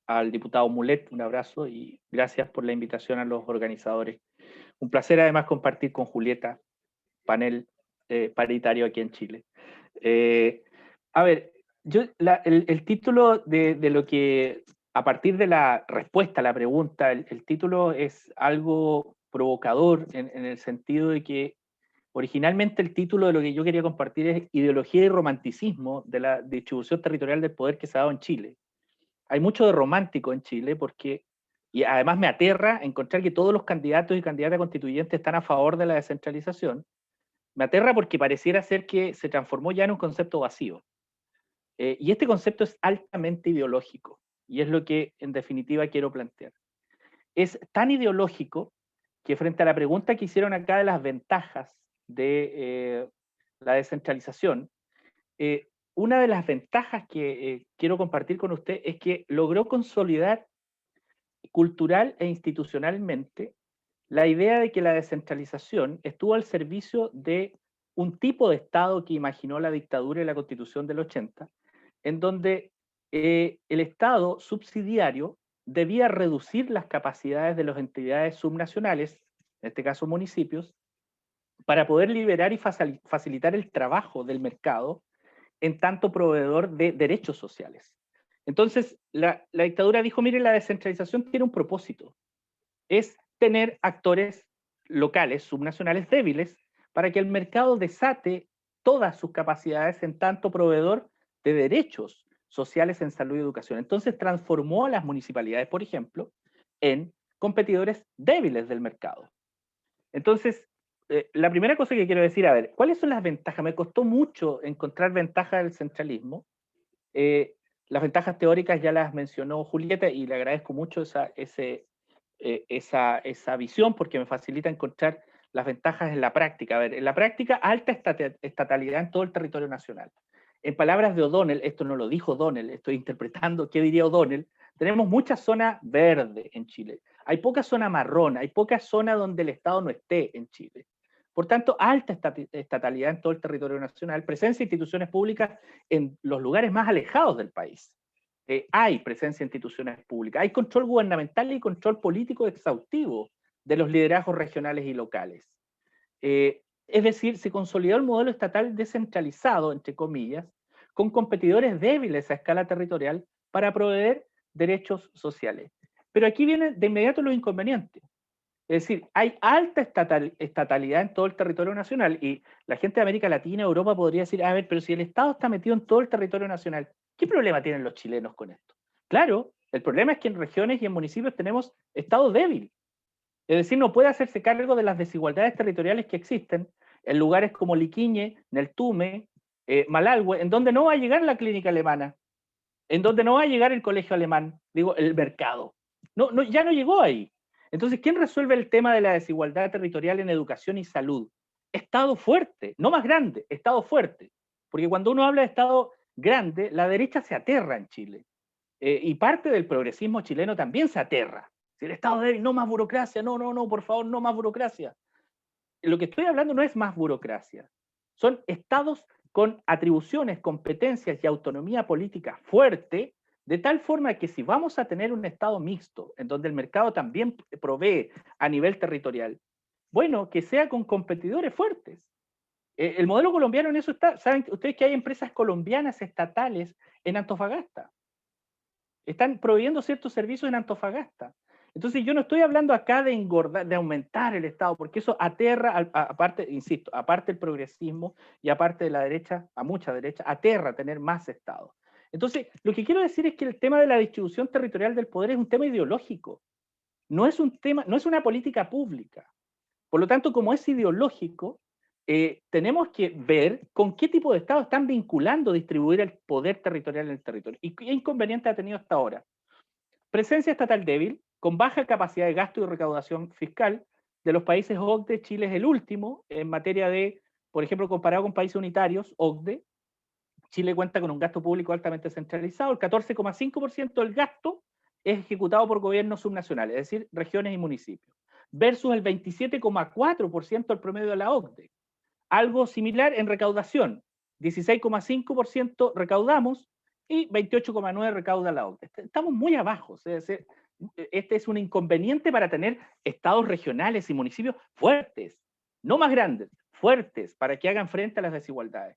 al diputado Mulet, un abrazo y gracias por la invitación a los organizadores. Un placer además compartir con Julieta, panel paritario aquí en Chile. A ver, el título de lo que a partir de la respuesta a la pregunta, el título es algo provocador en el sentido de que originalmente el título de lo que yo quería compartir es Ideología y romanticismo de la distribución territorial del poder que se ha dado en Chile. Hay mucho de romántico en Chile porque, y además me aterra encontrar que todos los candidatos y candidatas constituyentes están a favor de la descentralización. Me aterra porque pareciera ser que se transformó ya en un concepto vacío. Y este concepto es altamente ideológico, y es lo que en definitiva quiero plantear. Es tan ideológico que frente a la pregunta que hicieron acá de las ventajas de la descentralización, una de las ventajas que quiero compartir con usted es que logró consolidar cultural e institucionalmente la idea de que la descentralización estuvo al servicio de un tipo de Estado que imaginó la dictadura y la Constitución del 80, en donde el Estado subsidiario debía reducir las capacidades de las entidades subnacionales, en este caso municipios, para poder liberar y facilitar el trabajo del mercado en tanto proveedor de derechos sociales. Entonces, la dictadura dijo, mire, la descentralización tiene un propósito, es tener actores locales, subnacionales débiles, para que el mercado desate todas sus capacidades en tanto proveedor de derechos sociales en salud y educación. Entonces transformó a las municipalidades, por ejemplo, en competidores débiles del mercado. Entonces, la primera cosa que quiero decir, a ver, ¿cuáles son las ventajas? Me costó mucho encontrar ventajas del centralismo. Las ventajas teóricas ya las mencionó Julieta y le agradezco mucho esa visión porque me facilita encontrar las ventajas en la práctica. A ver, en la práctica, alta estatalidad en todo el territorio nacional. En palabras de O'Donnell, esto no lo dijo O'Donnell, estoy interpretando qué diría O'Donnell, tenemos mucha zona verde en Chile. Hay poca zona marrón, hay poca zona donde el Estado no esté en Chile. Por tanto, alta estatalidad en todo el territorio nacional, presencia de instituciones públicas en los lugares más alejados del país. Hay presencia de instituciones públicas, hay control gubernamental y control político exhaustivo de los liderazgos regionales y locales. Es decir, se consolidó el modelo estatal descentralizado, entre comillas, con competidores débiles a escala territorial para proveer derechos sociales. Pero aquí viene de inmediato los inconvenientes. Es decir, hay alta estatalidad en todo el territorio nacional y la gente de América Latina, Europa podría decir, a ver, pero si el Estado está metido en todo el territorio nacional, ¿qué problema tienen los chilenos con esto? Claro, el problema es que en regiones y en municipios tenemos Estado débil. Es decir, no puede hacerse cargo de las desigualdades territoriales que existen en lugares como Liquiñe, Neltume, Malalhue, en donde no va a llegar la clínica alemana, en donde no va a llegar el colegio alemán, digo, el mercado. Ya no llegó ahí. Entonces, ¿quién resuelve el tema de la desigualdad territorial en educación y salud? Estado fuerte, no más grande, Estado fuerte. Porque cuando uno habla de Estado grande, la derecha se aterra en Chile. Y parte del progresismo chileno también se aterra. Si el Estado débil, no más burocracia, no, por favor, no más burocracia. Lo que estoy hablando no es más burocracia. Son estados con atribuciones, competencias y autonomía política fuerte, de tal forma que si vamos a tener un Estado mixto, en donde el mercado también provee a nivel territorial, bueno, que sea con competidores fuertes. El modelo colombiano en eso está. ¿Saben ustedes que hay empresas colombianas estatales en Antofagasta? Están proveyendo ciertos servicios en Antofagasta. Entonces yo no estoy hablando acá de engordar, de aumentar el Estado, porque eso aterra, aparte, insisto, aparte del progresismo y aparte de la derecha, a mucha derecha, aterra tener más Estado. Entonces, lo que quiero decir es que el tema de la distribución territorial del poder es un tema ideológico. No es un tema, no es una política pública. Por lo tanto, como es ideológico, tenemos que ver con qué tipo de Estado están vinculando distribuir el poder territorial en el territorio. ¿Y qué inconveniente ha tenido hasta ahora? Presencia estatal débil, con baja capacidad de gasto y recaudación fiscal. De los países OCDE, Chile es el último en materia de, por ejemplo, comparado con países unitarios, OCDE, Chile cuenta con un gasto público altamente centralizado, el 14,5% del gasto es ejecutado por gobiernos subnacionales, es decir, regiones y municipios, versus el 27,4% del promedio de la OCDE. Algo similar en recaudación, 16,5% recaudamos y 28,9% recauda la OCDE. Estamos muy abajo, es decir, este es un inconveniente para tener estados regionales y municipios fuertes, no más grandes, fuertes, para que hagan frente a las desigualdades.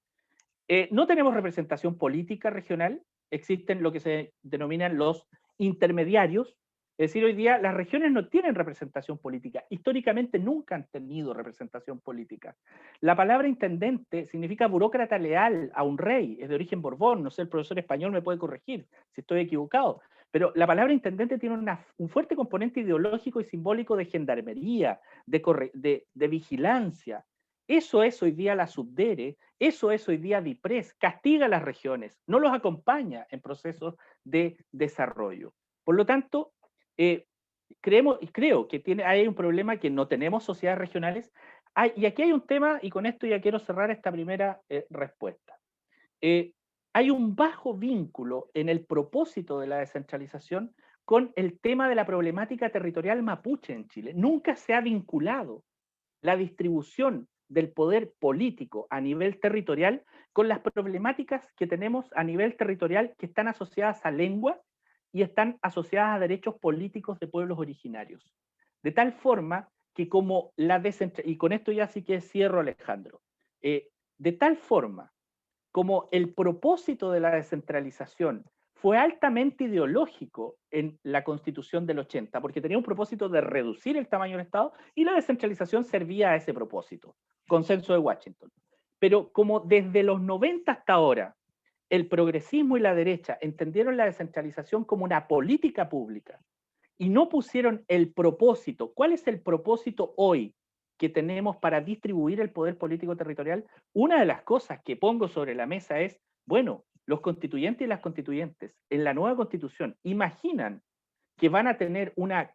No tenemos representación política regional, existen lo que se denominan los intermediarios. Es decir, hoy día las regiones no tienen representación política. Históricamente nunca han tenido representación política. La palabra intendente significa burócrata leal a un rey, es de origen Borbón, no sé, el profesor español me puede corregir si estoy equivocado, pero la palabra intendente tiene un fuerte componente ideológico y simbólico de gendarmería, de vigilancia. Eso es hoy día la Subdere, eso es hoy día DIPRES, castiga a las regiones, no los acompaña en procesos de desarrollo. Por lo tanto, creo que hay un problema que no tenemos sociedades regionales. Y aquí hay un tema, y con esto ya quiero cerrar esta primera respuesta. Hay un bajo vínculo en el propósito de la descentralización con el tema de la problemática territorial mapuche en Chile. Nunca se ha vinculado la distribución del poder político a nivel territorial con las problemáticas que tenemos a nivel territorial que están asociadas a lengua y están asociadas a derechos políticos de pueblos originarios. De tal forma que como y con esto ya sí que cierro, Alejandro, de tal forma como el propósito de la descentralización fue altamente ideológico en la Constitución del 80, porque tenía un propósito de reducir el tamaño del Estado, y la descentralización servía a ese propósito, consenso de Washington. Pero como desde los 90 hasta ahora, el progresismo y la derecha entendieron la descentralización como una política pública y no pusieron el propósito. ¿Cuál es el propósito hoy que tenemos para distribuir el poder político territorial? Una de las cosas que pongo sobre la mesa es, bueno, los constituyentes y las constituyentes en la nueva constitución imaginan que van a tener una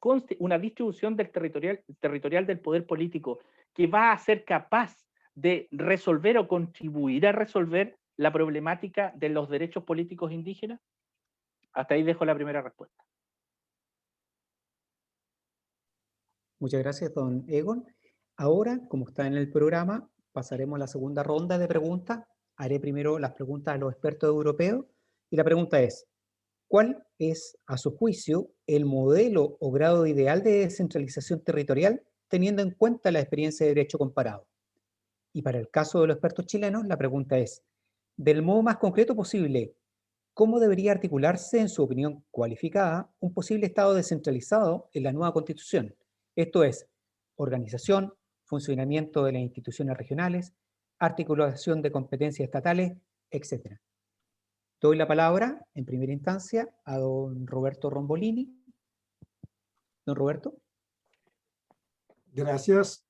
distribución del territorial del poder político que va a ser capaz de resolver o contribuir a resolver la problemática de los derechos políticos indígenas. Hasta ahí dejo la primera respuesta. Muchas gracias, don Egon. Ahora, como está en el programa, pasaremos a la segunda ronda de preguntas. Haré primero las preguntas a los expertos europeos. Y la pregunta es, ¿cuál es, a su juicio, el modelo o grado ideal de descentralización territorial teniendo en cuenta la experiencia de derecho comparado? Y para el caso de los expertos chilenos, la pregunta es, del modo más concreto posible, ¿cómo debería articularse, en su opinión cualificada, un posible Estado descentralizado en la nueva Constitución? Esto es, organización, funcionamiento de las instituciones regionales, articulación de competencias estatales, etc. Doy la palabra, en primera instancia, a don Roberto Rombolini. Don Roberto. Gracias.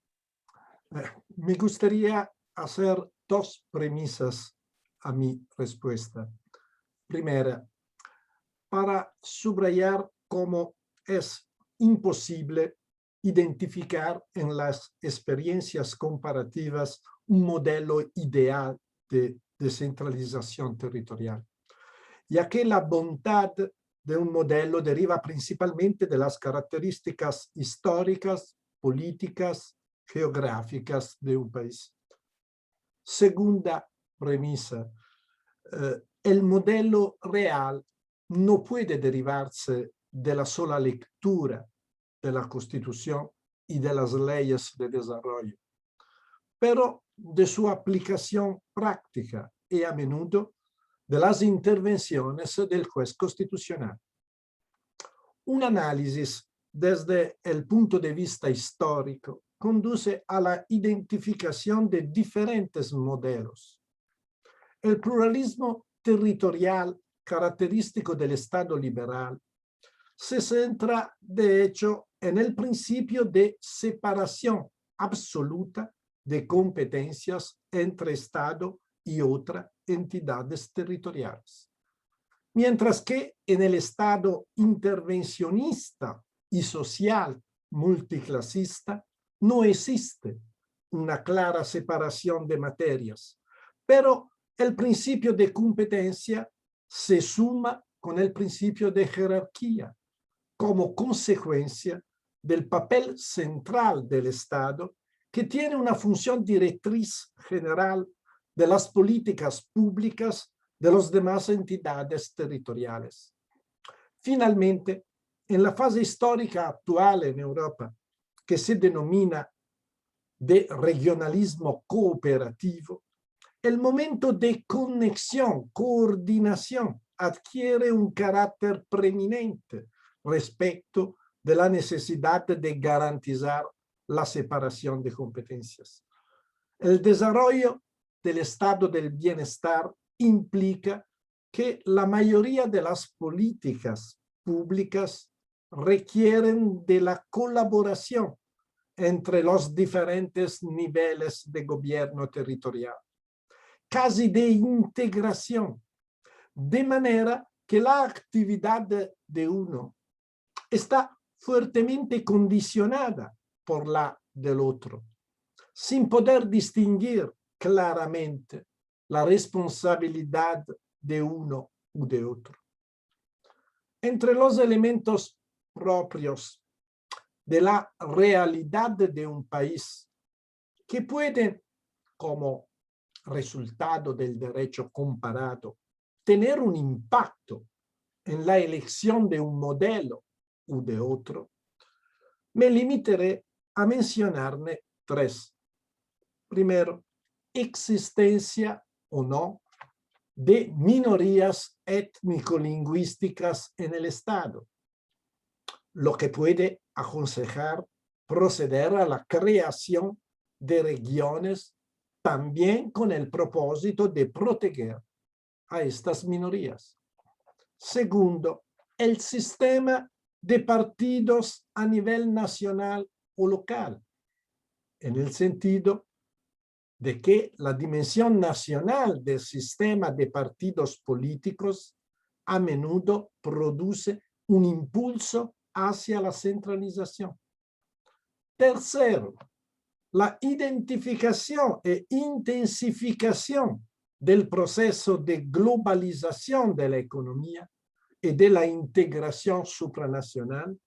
Me gustaría hacer dos premisas a mi respuesta. Primera, para subrayar cómo es imposible identificar en las experiencias comparativas un modelo ideal de descentralización territorial, ya que la bondad de un modelo deriva principalmente de las características históricas, políticas, geográficas de un país. Segunda premisa, el modelo real no puede derivarse de la sola lectura de la Constitución y de las leyes de desarrollo, pero de su aplicación práctica y a menudo de las intervenciones del juez constitucional. Un análisis desde el punto de vista histórico conduce a la identificación de diferentes modelos. El pluralismo territorial característico del Estado liberal se centra, de hecho, en el principio de separación absoluta de competencias entre Estado y otras entidades territoriales. Mientras que en el Estado intervencionista y social multiclasista no existe una clara separación de materias, pero el principio de competencia se suma con el principio de jerarquía como consecuencia del papel central del Estado, que tiene una función directriz general de las políticas públicas de las demás entidades territoriales. Finalmente, en la fase histórica actual en Europa, que se denomina de regionalismo cooperativo, el momento de conexión, coordinación adquiere un carácter preeminente respecto de la necesidad de garantizar la separación de competencias. El desarrollo del estado del bienestar implica que la mayoría de las políticas públicas requieren de la colaboración entre los diferentes niveles de gobierno territorial, casi de integración, de manera que la actividad de uno está fuertemente condicionada por la del otro, sin poder distinguir claramente la responsabilidad de uno u de otro. Entre los elementos propios de la realidad de un país que pueden, como resultado del derecho comparado, tener un impacto en la elección de un modelo u de otro, me limitaré a mencionarne tres. Primero, existencia o no de minorías étnico-lingüísticas en el Estado, lo que puede aconsejar proceder a la creación de regiones también con el propósito de proteger a estas minorías. Segundo, el sistema de partidos a nivel nacional o local, en el sentido de que la dimensión nacional del sistema de partidos políticos a menudo produce un impulso hacia la centralización. Tercero, la identificación e intensificación del proceso de globalización de la economía y de la integración supranacional,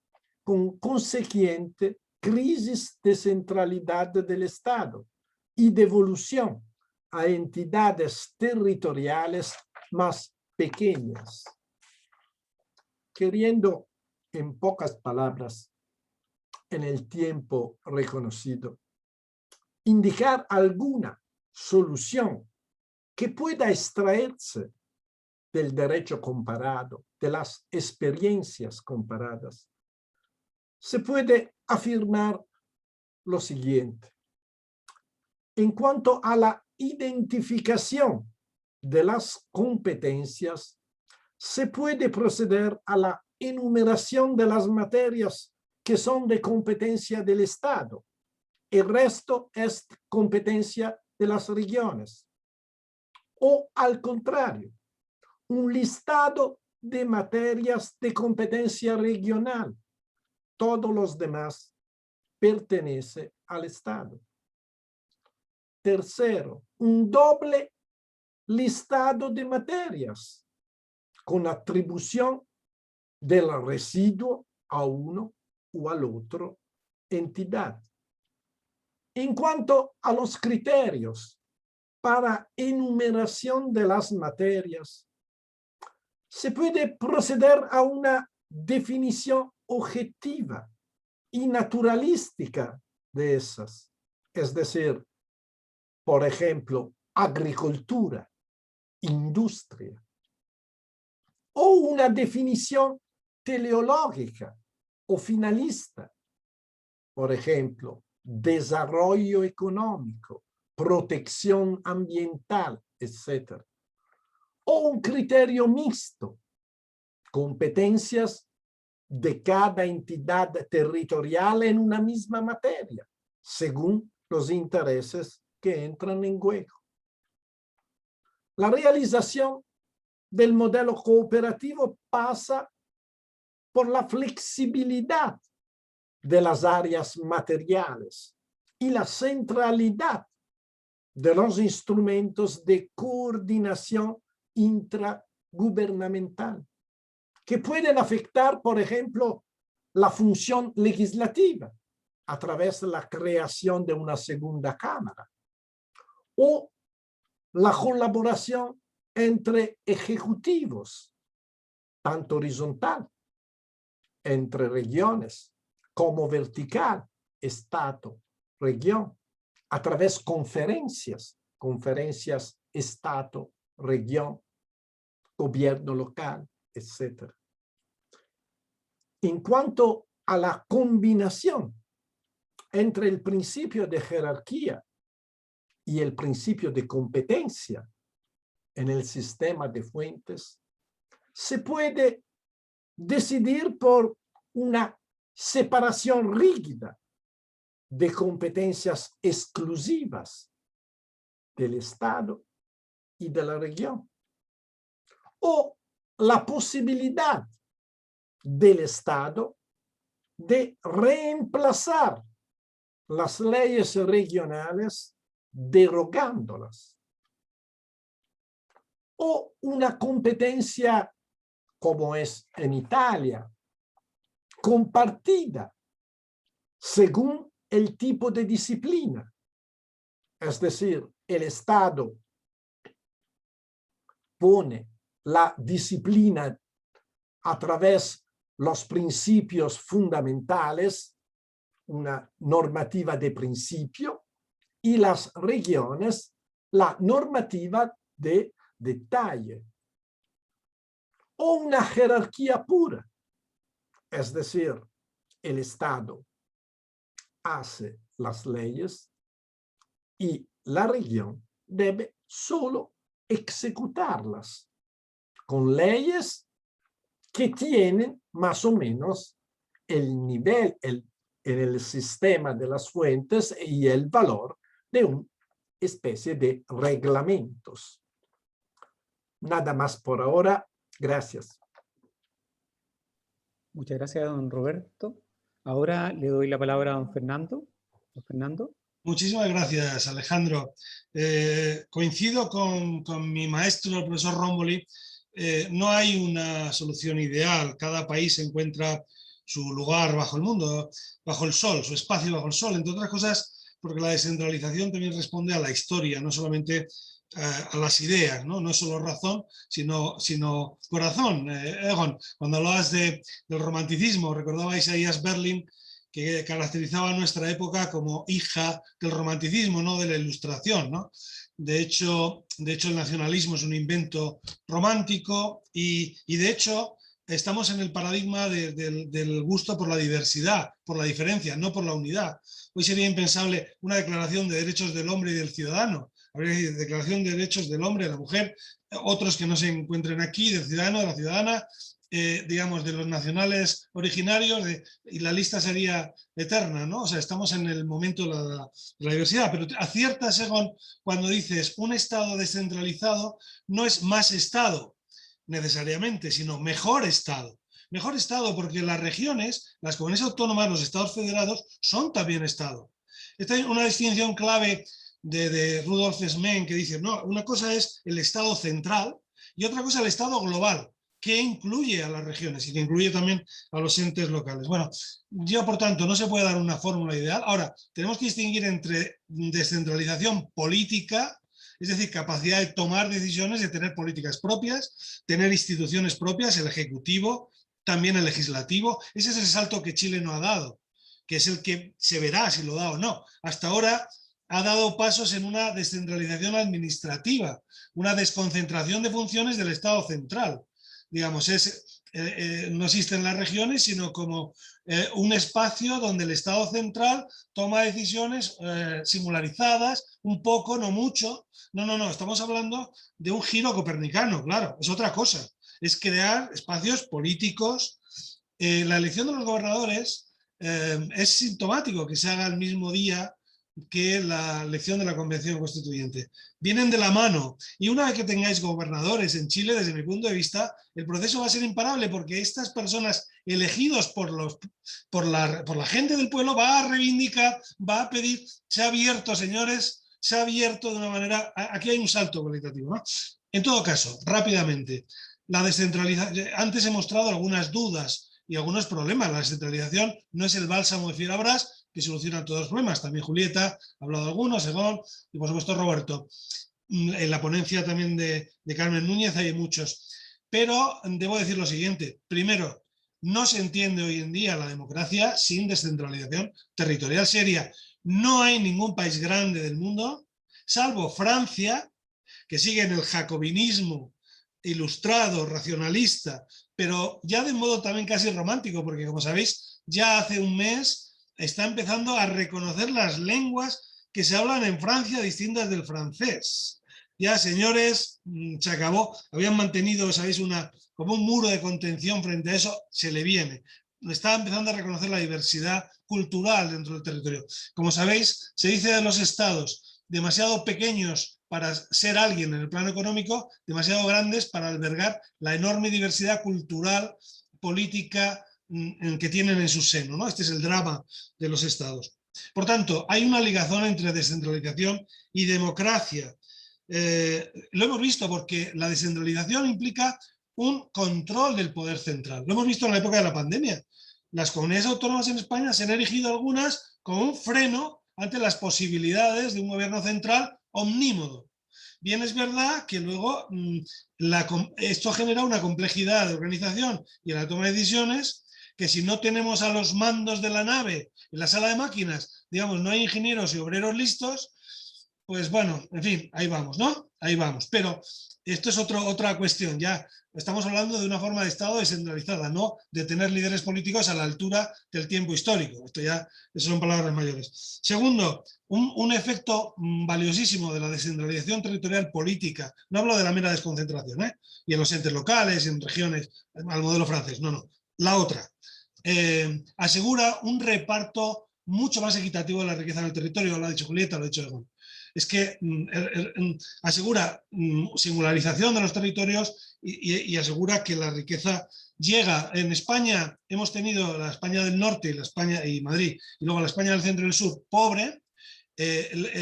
con consiguiente crisis de centralidad del Estado y devolución a entidades territoriales más pequeñas. Queriendo, en pocas palabras, en el tiempo reconocido, indicar alguna solución que pueda extraerse del derecho comparado, de las experiencias comparadas, se puede afirmar lo siguiente. En cuanto a la identificación de las competencias, se puede proceder a la enumeración de las materias que son de competencia del Estado. El resto es competencia de las regiones. O al contrario, un listado de materias de competencia regional. Todos los demás pertenecen al Estado. Tercero, un doble listado de materias con atribución del residuo a uno o al otro entidad. En cuanto a los criterios para enumeración de las materias, se puede proceder a una definición objetiva y naturalística de esas, es decir, por ejemplo, agricultura, industria, o una definición teleológica o finalista, por ejemplo, desarrollo económico, protección ambiental, etc. O un criterio mixto, competencias de cada entidad territorial en una misma materia, según los intereses que entran en juego. La realización del modelo cooperativo pasa por la flexibilidad de las áreas materiales y la centralidad de los instrumentos de coordinación intragubernamental, que pueden afectar, por ejemplo, la función legislativa a través de la creación de una segunda cámara, o la colaboración entre ejecutivos, tanto horizontal, entre regiones, como vertical, Estado, región, a través de conferencias, Estado, región, gobierno local, etc. En cuanto a la combinación entre el principio de jerarquía y el principio de competencia en el sistema de fuentes, se puede decidir por una separación rígida de competencias exclusivas del Estado y de la región, o la posibilidad del Estado de reemplazar las leyes regionales derogándolas, o una competencia, como es en Italia, compartida según el tipo de disciplina. Es decir, el Estado pone la disciplina a través de los principios fundamentales, una normativa de principio, y las regiones, la normativa de detalle. O una jerarquía pura, es decir, el Estado hace las leyes y la región debe solo ejecutarlas con leyes que tienen más o menos el nivel en el sistema de las fuentes y el valor de una especie de reglamentos. Nada más por ahora. Gracias. Muchas gracias, don Roberto. Ahora le doy la palabra a don Fernando. Don Fernando. Muchísimas gracias, Alejandro. Coincido con mi maestro, el profesor Romboli. No hay una solución ideal. Cada país encuentra su lugar bajo el mundo, bajo el sol, su espacio bajo el sol, entre otras cosas, porque la descentralización también responde a la historia, no solamente a las ideas, ¿no? No es solo razón, sino corazón. Egon, cuando hablabas del romanticismo, recordaba a Isaías Berlin, que caracterizaba a nuestra época como hija del romanticismo, no de la ilustración, ¿no? De hecho, el nacionalismo es un invento romántico y de hecho estamos en el paradigma del gusto por la diversidad, por la diferencia, no por la unidad. Hoy sería impensable una declaración de derechos del hombre y del ciudadano. Habría declaración de derechos del hombre, de la mujer, otros que no se encuentren aquí, del ciudadano, de la ciudadana, digamos, de los nacionales originarios, y la lista sería eterna, ¿no? O sea, estamos en el momento de la diversidad, pero aciertas, Egon, cuando dices un Estado descentralizado no es más Estado, necesariamente, sino mejor Estado. Mejor Estado porque las regiones, las comunidades autónomas, los Estados federados son también Estado. Esta es una distinción clave de Rudolf Smen, que dice, no, una cosa es el Estado central y otra cosa el Estado global, que incluye a las regiones y que incluye también a los entes locales. Bueno, yo por tanto no se puede dar una fórmula ideal. Ahora, tenemos que distinguir entre descentralización política, es decir, capacidad de tomar decisiones, de tener políticas propias, tener instituciones propias, el Ejecutivo, también el Legislativo. Ese es el salto que Chile no ha dado, que es el que se verá si lo da o no. Hasta ahora ha dado pasos en una descentralización administrativa, una desconcentración de funciones del Estado central. Digamos, no existen las regiones, sino como un espacio donde el Estado central toma decisiones singularizadas, un poco, no mucho. No, estamos hablando de un giro copernicano, claro, es otra cosa. Es crear espacios políticos. La elección de los gobernadores es sintomático que se haga el mismo día que la elección de la Convención Constituyente. Vienen de la mano, y una vez que tengáis gobernadores en Chile, desde mi punto de vista, el proceso va a ser imparable, porque estas personas elegidos por la gente del pueblo va a reivindicar, va a pedir, se ha abierto, señores, se ha abierto de una manera, aquí hay un salto cualitativo, ¿no? En todo caso, rápidamente, la descentralización, antes he mostrado algunas dudas y algunos problemas. La descentralización no es el bálsamo de Fierabras que soluciona todos los problemas. También Julieta ha hablado de algunos, Egon y por supuesto Roberto. En la ponencia también de Carmen Núñez hay muchos. Pero debo decir lo siguiente. Primero, no se entiende hoy en día la democracia sin descentralización territorial seria. No hay ningún país grande del mundo, salvo Francia, que sigue en el jacobinismo ilustrado, racionalista, pero ya de modo también casi romántico, porque como sabéis, ya hace un mes está empezando a reconocer las lenguas que se hablan en Francia distintas del francés. Ya, señores, se acabó. Habían mantenido, sabéis, como un muro de contención frente a eso, se le viene. Está empezando a reconocer la diversidad cultural dentro del territorio. Como sabéis, se dice de los estados demasiado pequeños para ser alguien en el plano económico, demasiado grandes para albergar la enorme diversidad cultural, política que tienen en su seno, ¿no? Este es el drama de los estados. Por tanto, hay una ligazón entre descentralización y democracia. Lo hemos visto porque la descentralización implica un control del poder central. Lo hemos visto en la época de la pandemia. Las comunidades autónomas en España se han erigido algunas como un freno ante las posibilidades de un gobierno central omnímodo. Bien, es verdad que luego esto genera una complejidad de organización y en la toma de decisiones que si no tenemos a los mandos de la nave en la sala de máquinas, digamos, no hay ingenieros y obreros listos, pues bueno, en fin, ahí vamos, ¿no? Ahí vamos. Pero esto es otra cuestión, ya estamos hablando de una forma de Estado descentralizada, no de tener líderes políticos a la altura del tiempo histórico. Esto ya son palabras mayores. Segundo, un efecto valiosísimo de la descentralización territorial política, no hablo de la mera desconcentración, y en los entes locales, en regiones, al modelo francés, no. La otra, asegura un reparto mucho más equitativo de la riqueza en el territorio, lo ha dicho Julieta, lo ha dicho Egon. Es que asegura singularización de los territorios y asegura que la riqueza llega. En España hemos tenido la España del norte y la España y Madrid, y luego la España del centro y del sur pobre.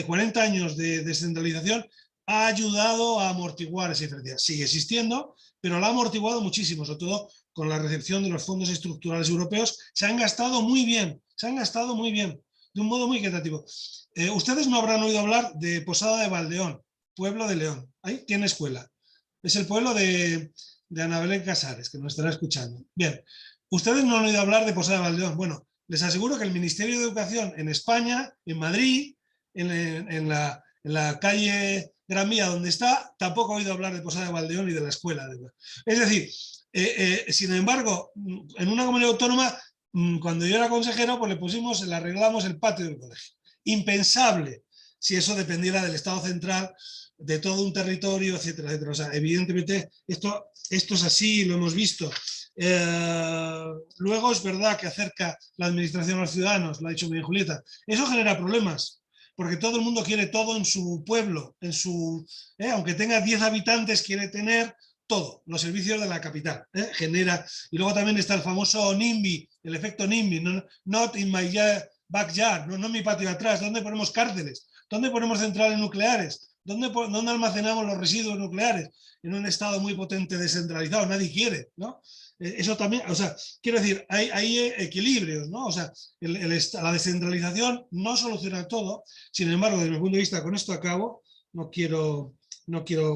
40 años de descentralización ha ayudado a amortiguar esa diferencia. Sigue existiendo, pero la ha amortiguado muchísimo, sobre todo con la recepción de los fondos estructurales europeos. Se han gastado muy bien, de un modo muy equitativo. Ustedes no habrán oído hablar de Posada de Valdeón, pueblo de León. Ahí tiene escuela. Es el pueblo de Ana Belén Casares, que nos estará escuchando. Bien, ustedes no han oído hablar de Posada de Valdeón. Bueno, les aseguro que el Ministerio de Educación en España, en Madrid, en la calle Gran Vía donde está, tampoco ha oído hablar de Posada de Valdeón y de la escuela. Es decir, sin embargo, en una comunidad autónoma, cuando yo era consejero, pues le arreglamos el patio del colegio. Impensable si eso dependiera del Estado central, de todo un territorio, etcétera, etcétera. O sea, evidentemente esto es así, lo hemos visto. Luego es verdad que acerca la administración a los ciudadanos, lo ha dicho bien Julieta, eso genera problemas, porque todo el mundo quiere todo en su pueblo, aunque tenga 10 habitantes, quiere tener todo, los servicios de la capital, genera, y luego también está el famoso NIMBY, el efecto NIMBY, not in my backyard, no en mi patio de atrás. ¿Dónde ponemos cárceles? ¿Dónde ponemos centrales nucleares? ¿Dónde almacenamos los residuos nucleares? En un estado muy potente descentralizado, nadie quiere, ¿no? Eso también, o sea, quiero decir, hay equilibrios, ¿no? O sea, la descentralización no soluciona todo. Sin embargo, desde mi punto de vista, con esto acabo, no quiero,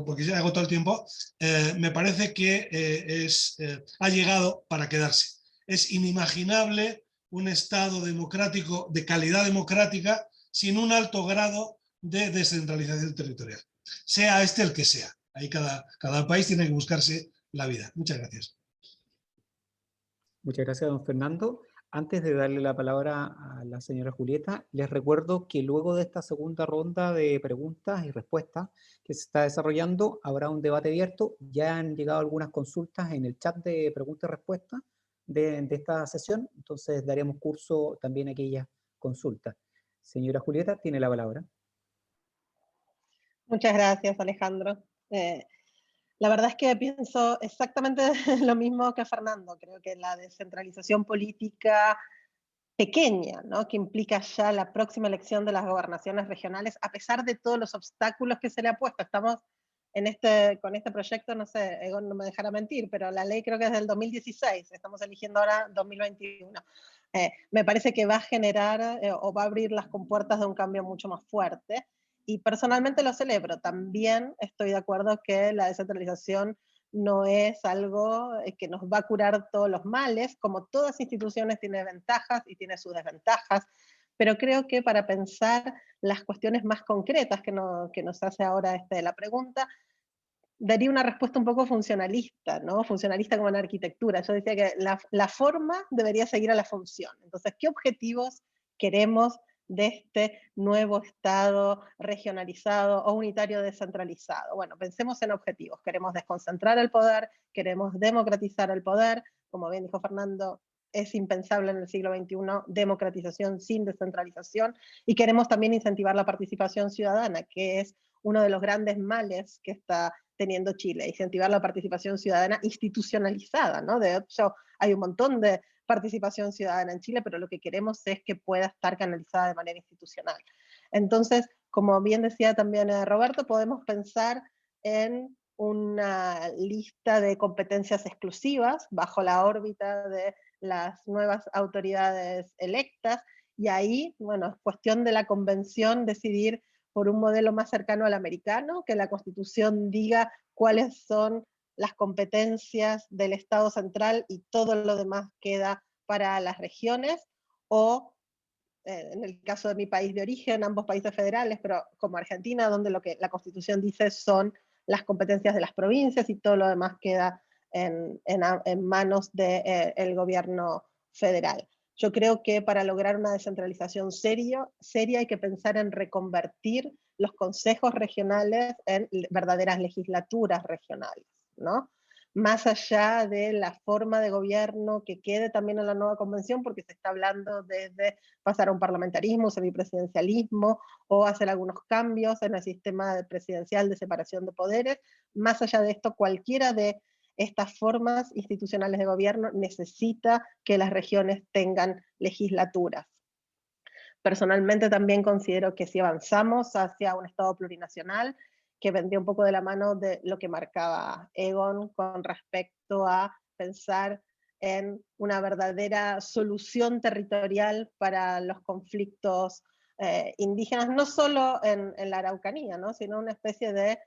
porque ya hago todo el tiempo, me parece que ha llegado para quedarse. Es inimaginable un Estado democrático, de calidad democrática, sin un alto grado de descentralización territorial. Sea este el que sea. Ahí cada país tiene que buscarse la vida. Muchas gracias. Muchas gracias, don Fernando. Antes de darle la palabra a la señora Julieta, les recuerdo que luego de esta segunda ronda de preguntas y respuestas que se está desarrollando, habrá un debate abierto. Ya han llegado algunas consultas en el chat de preguntas y respuestas de esta sesión, entonces daremos curso también a aquellas consultas. Señora Julieta, tiene la palabra. Muchas gracias, Alejandro. La verdad es que pienso exactamente lo mismo que Fernando. Creo que la descentralización política pequeña, ¿no?, que implica ya la próxima elección de las gobernaciones regionales, a pesar de todos los obstáculos que se le ha puesto. Estamos con este proyecto, no sé, Egon no me dejará mentir, pero la ley creo que es del 2016, estamos eligiendo ahora 2021. Me parece que va a generar o va a abrir las compuertas de un cambio mucho más fuerte, y personalmente lo celebro. También estoy de acuerdo que la descentralización no es algo que nos va a curar todos los males. Como todas instituciones tiene ventajas y tiene sus desventajas, pero creo que para pensar las cuestiones más concretas que nos hace ahora la pregunta, daría una respuesta un poco funcionalista, ¿no? Funcionalista como en arquitectura. Yo decía que la forma debería seguir a la función. Entonces, ¿qué objetivos queremos de este nuevo Estado regionalizado o unitario descentralizado? Bueno, pensemos en objetivos. Queremos desconcentrar el poder, queremos democratizar el poder. Como bien dijo Fernando, es impensable en el siglo XXI democratización sin descentralización. Y queremos también incentivar la participación ciudadana, que es uno de los grandes males que está teniendo Chile, incentivar la participación ciudadana institucionalizada, ¿no? De hecho, hay un montón de participación ciudadana en Chile, pero lo que queremos es que pueda estar canalizada de manera institucional. Entonces, como bien decía también Roberto, podemos pensar en una lista de competencias exclusivas bajo la órbita de las nuevas autoridades electas, y ahí, bueno, es cuestión de la convención decidir por un modelo más cercano al americano, que la Constitución diga cuáles son las competencias del Estado central y todo lo demás queda para las regiones, o en el caso de mi país de origen, ambos países federales, pero como Argentina, donde lo que la Constitución dice son las competencias de las provincias y todo lo demás queda en manos del gobierno federal. Yo creo que para lograr una descentralización seria hay que pensar en reconvertir los consejos regionales en verdaderas legislaturas regionales, ¿no? Más allá de la forma de gobierno que quede también en la nueva convención, porque se está hablando desde pasar a un parlamentarismo, semipresidencialismo, o hacer algunos cambios en el sistema presidencial de separación de poderes. Más allá de esto, cualquiera de estas formas institucionales de gobierno necesita que las regiones tengan legislaturas. Personalmente también considero que si avanzamos hacia un Estado plurinacional, que vendría un poco de la mano de lo que marcaba Egon con respecto a pensar en una verdadera solución territorial para los conflictos indígenas, no solo en la Araucanía, ¿no? Sino una especie de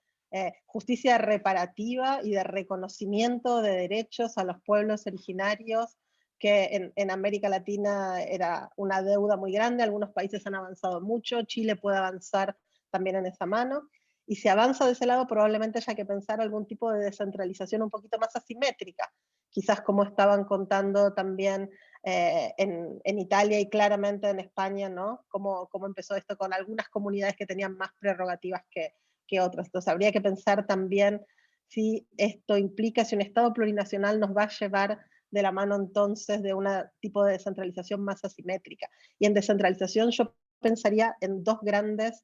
justicia reparativa y de reconocimiento de derechos a los pueblos originarios, que en América Latina era una deuda muy grande. Algunos países han avanzado mucho, Chile puede avanzar también en esa mano, y si avanza de ese lado probablemente haya que pensar algún tipo de descentralización un poquito más asimétrica, quizás como estaban contando también en Italia y claramente en España, ¿no? Cómo empezó esto con algunas comunidades que tenían más prerrogativas que otras. Entonces habría que pensar también si esto implica, si un Estado plurinacional nos va a llevar de la mano entonces de un tipo de descentralización más asimétrica. Y en descentralización yo pensaría en dos grandes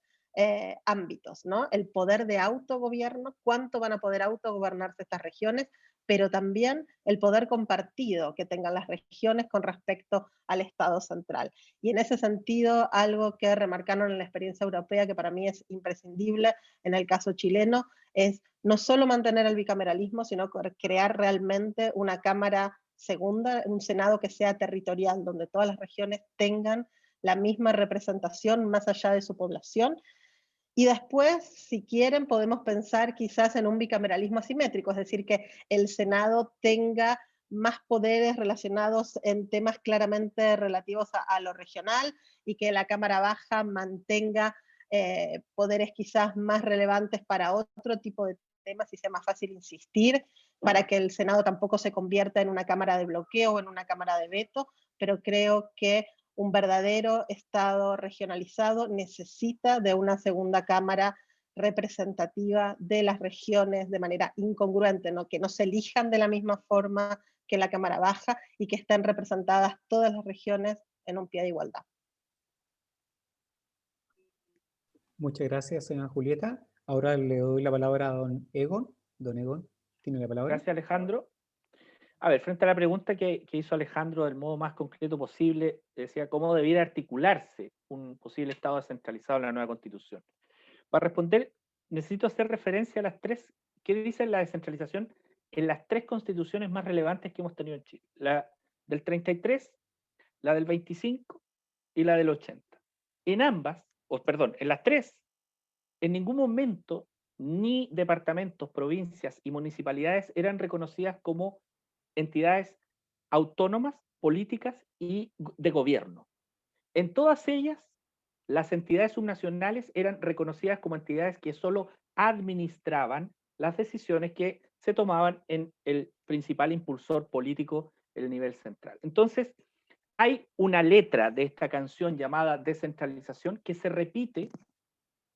ámbitos, ¿no? El poder de autogobierno, cuánto van a poder autogobernarse estas regiones, pero también el poder compartido que tengan las regiones con respecto al Estado central. Y en ese sentido, algo que remarcaron en la experiencia europea, que para mí es imprescindible en el caso chileno, es no solo mantener el bicameralismo, sino crear realmente una Cámara segunda, un Senado que sea territorial, donde todas las regiones tengan la misma representación más allá de su población. Y después, si quieren, podemos pensar quizás en un bicameralismo asimétrico, es decir, que el Senado tenga más poderes relacionados en temas claramente relativos a lo regional, y que la Cámara Baja mantenga poderes quizás más relevantes para otro tipo de temas y sea más fácil insistir, para que el Senado tampoco se convierta en una cámara de bloqueo o en una cámara de veto, pero creo que un verdadero Estado regionalizado necesita de una segunda cámara representativa de las regiones de manera incongruente, ¿no? Que no se elijan de la misma forma que la Cámara Baja y que estén representadas todas las regiones en un pie de igualdad. Muchas gracias, señora Julieta. Ahora le doy la palabra a don Egon. Don Egon, tiene la palabra. Gracias, Alejandro. A ver, frente a la pregunta que hizo Alejandro del modo más concreto posible, decía cómo debiera articularse un posible Estado descentralizado en la nueva Constitución. Para responder, necesito hacer referencia a las tres, ¿qué dice la descentralización en las tres constituciones más relevantes que hemos tenido en Chile? La del 33, la del 25 y la del 80. En ambas, en las tres, en ningún momento ni departamentos, provincias y municipalidades eran reconocidas como entidades autónomas, políticas y de gobierno. En todas ellas, las entidades subnacionales eran reconocidas como entidades que solo administraban las decisiones que se tomaban en el principal impulsor político, el nivel central. Entonces, hay una letra de esta canción llamada descentralización que se repite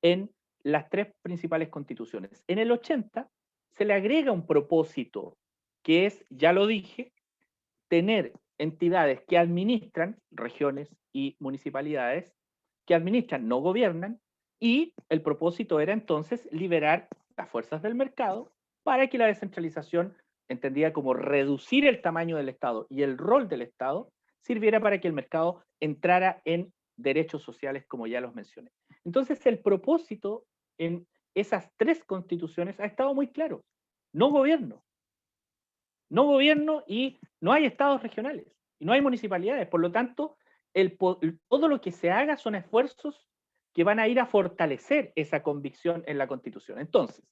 en las tres principales constituciones. En el 80 se le agrega un propósito que es, ya lo dije, tener entidades que administran, regiones y municipalidades, que administran, no gobiernan, y el propósito era entonces liberar las fuerzas del mercado para que la descentralización, entendida como reducir el tamaño del Estado y el rol del Estado, sirviera para que el mercado entrara en derechos sociales, como ya los mencioné. Entonces, el propósito en esas tres constituciones ha estado muy claro. No gobierno. No gobierno y no hay estados regionales. Y no hay municipalidades. Por lo tanto, todo lo que se haga son esfuerzos que van a ir a fortalecer esa convicción en la Constitución. Entonces,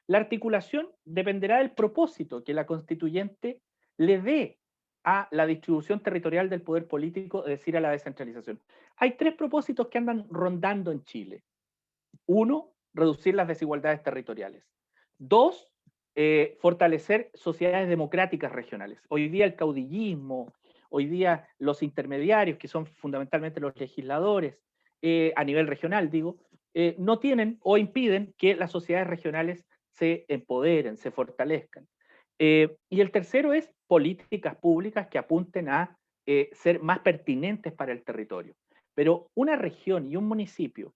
la articulación dependerá del propósito que la constituyente le dé a la distribución territorial del poder político, es decir, a la descentralización. Hay tres propósitos que andan rondando en Chile. Uno, reducir las desigualdades territoriales. Dos, fortalecer sociedades democráticas regionales. Hoy día el caudillismo, hoy día los intermediarios, que son fundamentalmente los legisladores, a nivel regional, digo, no tienen o impiden que las sociedades regionales se empoderen, se fortalezcan. Y el tercero es políticas públicas que apunten a ser más pertinentes para el territorio. Pero una región y un municipio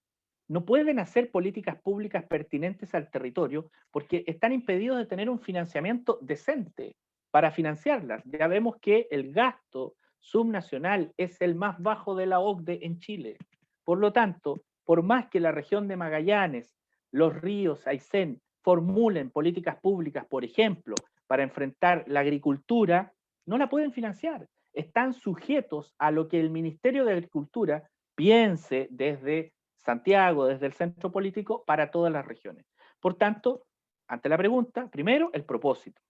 no pueden hacer políticas públicas pertinentes al territorio porque están impedidos de tener un financiamiento decente para financiarlas. Ya vemos que el gasto subnacional es el más bajo de la OCDE en Chile. Por lo tanto, por más que la región de Magallanes, los ríos, Aysén, formulen políticas públicas, por ejemplo, para enfrentar la agricultura, no la pueden financiar. Están sujetos a lo que el Ministerio de Agricultura piense desde Santiago, desde el centro político, para todas las regiones. Por tanto, ante la pregunta, primero, el propósito.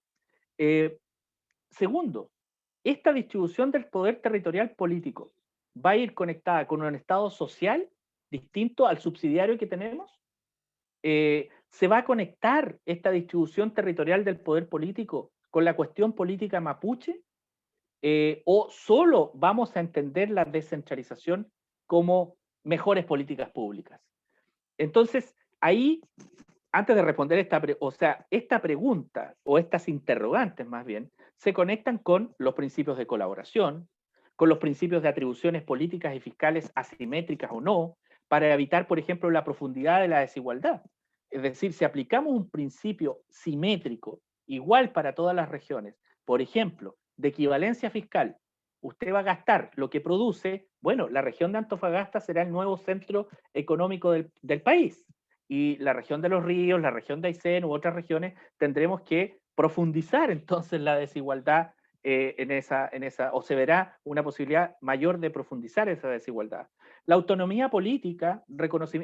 Segundo, esta distribución del poder territorial político va a ir conectada con un Estado social distinto al subsidiario que tenemos. ¿Se va a conectar esta distribución territorial del poder político con la cuestión política mapuche? ¿O solo vamos a entender la descentralización como mejores políticas públicas? Entonces, ahí, antes de responder esta pregunta, o estas interrogantes más bien, se conectan con los principios de colaboración, con los principios de atribuciones políticas y fiscales asimétricas o no, para evitar, por ejemplo, la profundidad de la desigualdad. Es decir, si aplicamos un principio simétrico, igual para todas las regiones, por ejemplo, de equivalencia fiscal, usted va a gastar lo que produce, bueno, la región de Antofagasta será el nuevo centro económico del país, y la región de los ríos, la región de Aysén u otras regiones, tendremos que profundizar entonces la desigualdad o se verá una posibilidad mayor de profundizar esa desigualdad. La autonomía política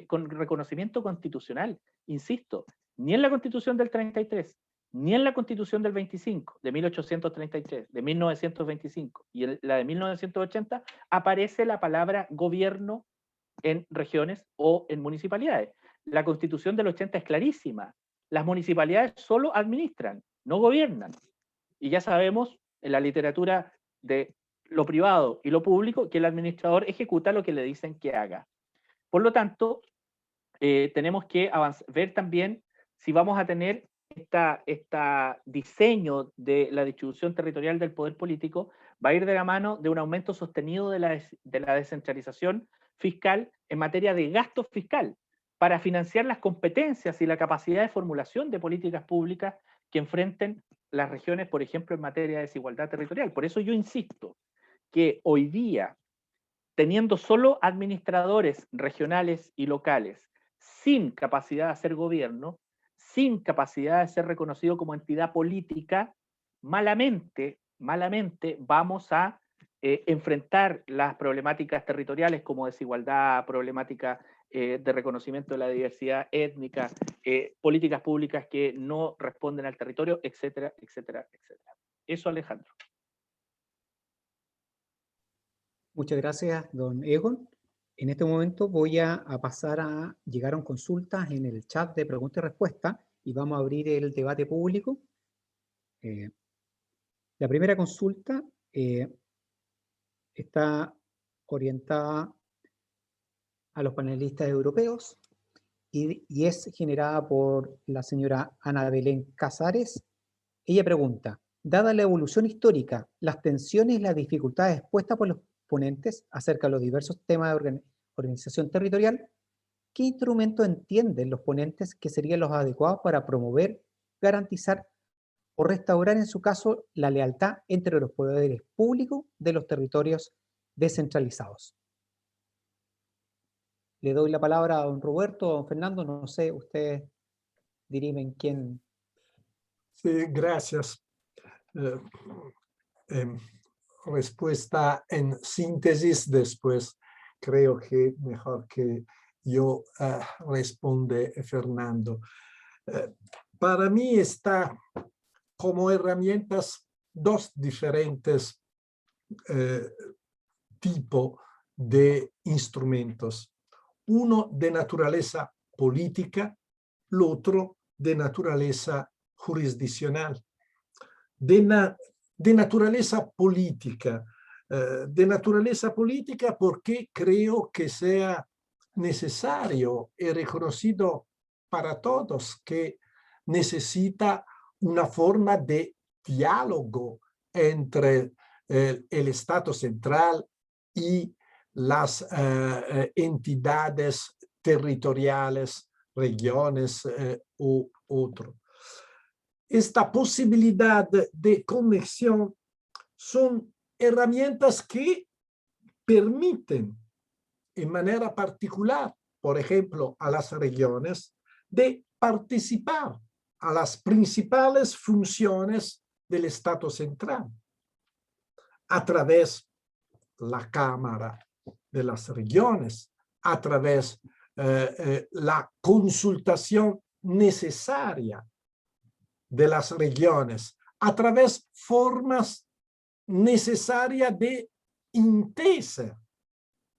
con reconocimiento constitucional, insisto, ni en la Constitución del 33, ni en la Constitución del 25, de 1833, de 1925 y en la de 1980 aparece la palabra gobierno en regiones o en municipalidades. La Constitución del 80 es clarísima. Las municipalidades solo administran, no gobiernan. Y ya sabemos en la literatura de lo privado y lo público que el administrador ejecuta lo que le dicen que haga. Por lo tanto, tenemos que ver también si vamos a tener este diseño de la distribución territorial del poder político, va a ir de la mano de un aumento sostenido de la descentralización fiscal en materia de gasto fiscal para financiar las competencias y la capacidad de formulación de políticas públicas que enfrenten las regiones, por ejemplo, en materia de desigualdad territorial. Por eso yo insisto que hoy día, teniendo solo administradores regionales y locales, sin capacidad de hacer gobierno, sin capacidad de ser reconocido como entidad política, malamente vamos a enfrentar las problemáticas territoriales como desigualdad, problemática de reconocimiento de la diversidad étnica, políticas públicas que no responden al territorio, etcétera, etcétera, etcétera. Eso, Alejandro. Muchas gracias, don Egon. En este momento voy a pasar a llegar a consultas en el chat de preguntas y respuestas y vamos a abrir el debate público. La primera consulta está orientada a los panelistas europeos y es generada por la señora Ana Belén Casares. Ella pregunta: dada la evolución histórica, las tensiones y las dificultades expuestas por los ponentes acerca de los diversos temas de organización territorial, ¿qué instrumentos entienden los ponentes que serían los adecuados para promover, garantizar o restaurar, en su caso, la lealtad entre los poderes públicos de los territorios descentralizados? Le doy la palabra a don Roberto, a don Fernando, no sé, ustedes dirimen quién. Sí, gracias. Respuesta en síntesis, después creo que mejor que yo responde Fernando. Para mí está como herramientas dos diferentes tipos de instrumentos. Uno de naturaleza política, el otro de naturaleza jurisdiccional. De naturaleza política. Porque creo que sea necesario y reconocido para todos que necesita una forma de diálogo entre el Estado central y las entidades territoriales, regiones u otro. Esta posibilidad de conexión son herramientas que permiten en manera particular, por ejemplo, a las regiones, de participar a las principales funciones del Estado central a través de la Cámara de las Regiones, a través de la consultación necesaria de las regiones, a través de formas necesarias de intesa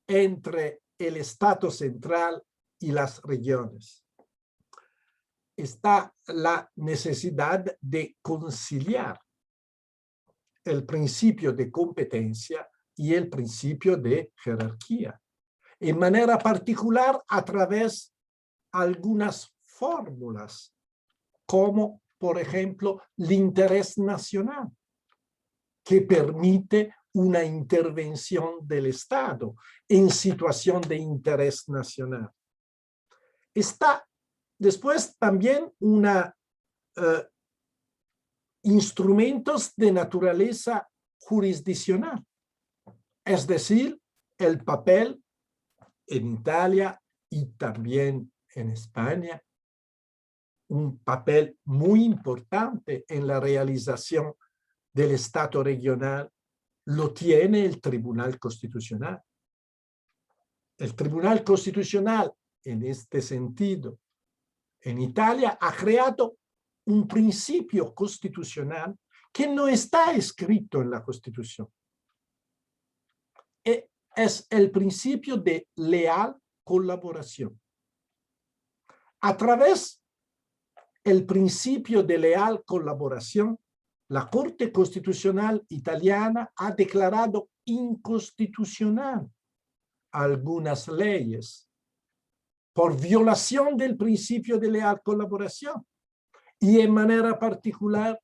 entre el Estado central y las regiones. Está la necesidad de conciliar el principio de competencia y el principio de jerarquía, en manera particular a través de algunas fórmulas, como por ejemplo el interés nacional, que permite una intervención del Estado en situación de interés nacional. Está después también instrumentos de naturaleza jurisdiccional, es decir, el papel en Italia y también en España, un papel muy importante en la realización del Estado regional, lo tiene el Tribunal Constitucional. El Tribunal Constitucional, en este sentido, en Italia, ha creado un principio constitucional que no está escrito en la Constitución. Es el principio de leal colaboración. A través del principio de leal colaboración, la Corte Constitucional italiana ha declarado inconstitucional algunas leyes por violación del principio de leal colaboración y en manera particular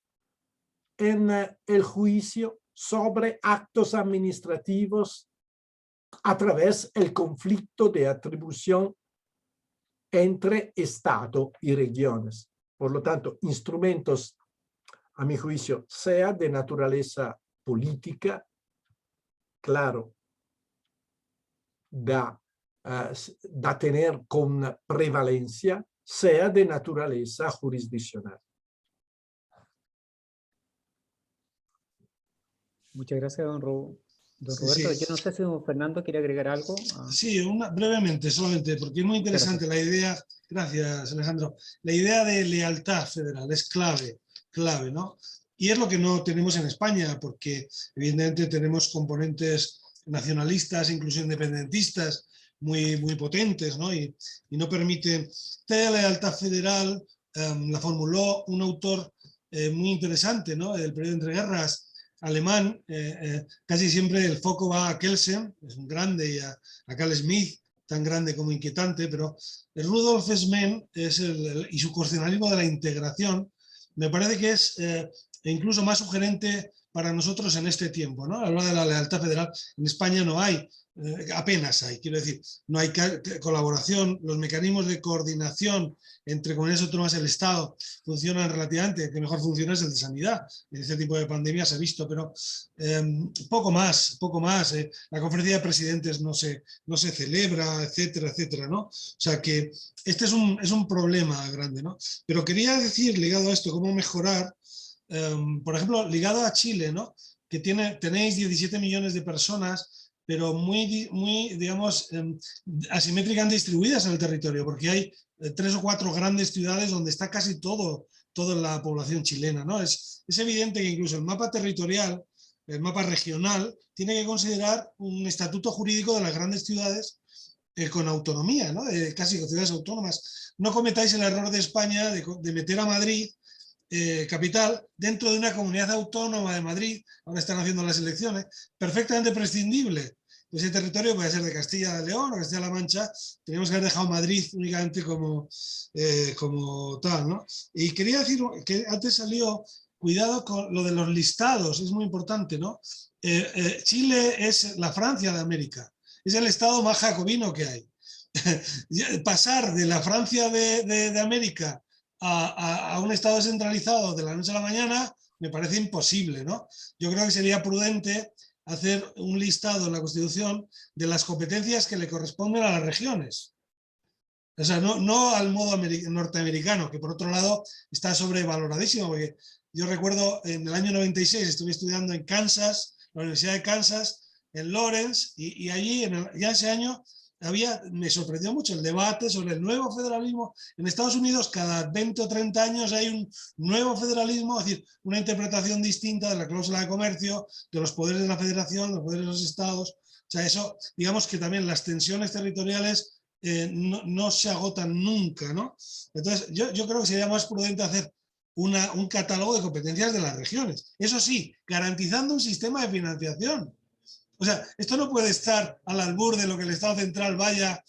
en el juicio sobre actos administrativos a través del conflicto de atribución entre Estado y regiones. Por lo tanto, instrumentos, a mi juicio, sea de naturaleza política, claro, da tener con prevalencia, sea de naturaleza jurisdiccional. Muchas gracias, don Roberto. Sí. Yo no sé si don Fernando quiere agregar algo. Sí, brevemente, solamente, porque es muy interesante la idea, gracias Alejandro, la idea de lealtad federal es clave, ¿no? Y es lo que no tenemos en España, porque evidentemente tenemos componentes nacionalistas, incluso independentistas, muy potentes, ¿no? Y no permite tener lealtad federal la formuló un autor muy interesante, ¿no? Del periodo entre guerras alemán. Casi siempre el foco va a Kelsen, es un grande, y a Carl Smith, tan grande como inquietante, pero Rudolf Hessmann y su cuestionalismo de la integración me parece que es incluso más sugerente para nosotros en este tiempo, ¿no? Habla de la lealtad federal. En España no hay, apenas hay, quiero decir, no hay colaboración, los mecanismos de coordinación entre comunidades autónomas y el Estado funcionan relativamente, el que mejor funciona es el de sanidad. En este tipo de pandemias se ha visto, pero poco más. La conferencia de presidentes no se celebra, etcétera, etcétera, ¿no? O sea que este es un problema grande, ¿no? Pero quería decir, ligado a esto, cómo mejorar, por ejemplo, ligado a Chile, ¿no? Que tenéis 17 millones de personas, pero muy digamos, asimétricamente distribuidas en el territorio, porque hay 3 o 4 grandes ciudades donde está casi toda la población chilena, ¿no? Es evidente que incluso el mapa territorial, el mapa regional, tiene que considerar un estatuto jurídico de las grandes ciudades con autonomía, ¿no? Casi ciudades autónomas. No cometáis el error de España de meter a Madrid, capital, dentro de una comunidad autónoma de Madrid, ahora están haciendo las elecciones, perfectamente prescindible. Ese territorio puede ser de Castilla y León o Castilla-La Mancha, tenemos que haber dejado Madrid únicamente como tal, ¿no? Y quería decir que antes salió, cuidado con lo de los listados, es muy importante, ¿no? Chile es la Francia de América, es el estado más jacobino que hay. Pasar de la Francia de América a un estado descentralizado de la noche a la mañana me parece imposible, ¿no? Yo creo que sería prudente hacer un listado en la Constitución de las competencias que le corresponden a las regiones. O sea, no al modo norteamericano, que por otro lado está sobrevaloradísimo, porque yo recuerdo en el año 96 estuve estudiando en Kansas, la Universidad de Kansas, en Lawrence, y allí ya ese año me sorprendió mucho el debate sobre el nuevo federalismo. En Estados Unidos cada 20 o 30 años hay un nuevo federalismo, es decir, una interpretación distinta de la cláusula de comercio, de los poderes de la federación, de los poderes de los estados. O sea, eso, digamos que también las tensiones territoriales no se agotan nunca, ¿no? Entonces, yo creo que sería más prudente hacer un catálogo de competencias de las regiones. Eso sí, garantizando un sistema de financiación. O sea, esto no puede estar al albur de lo que el Estado central vaya,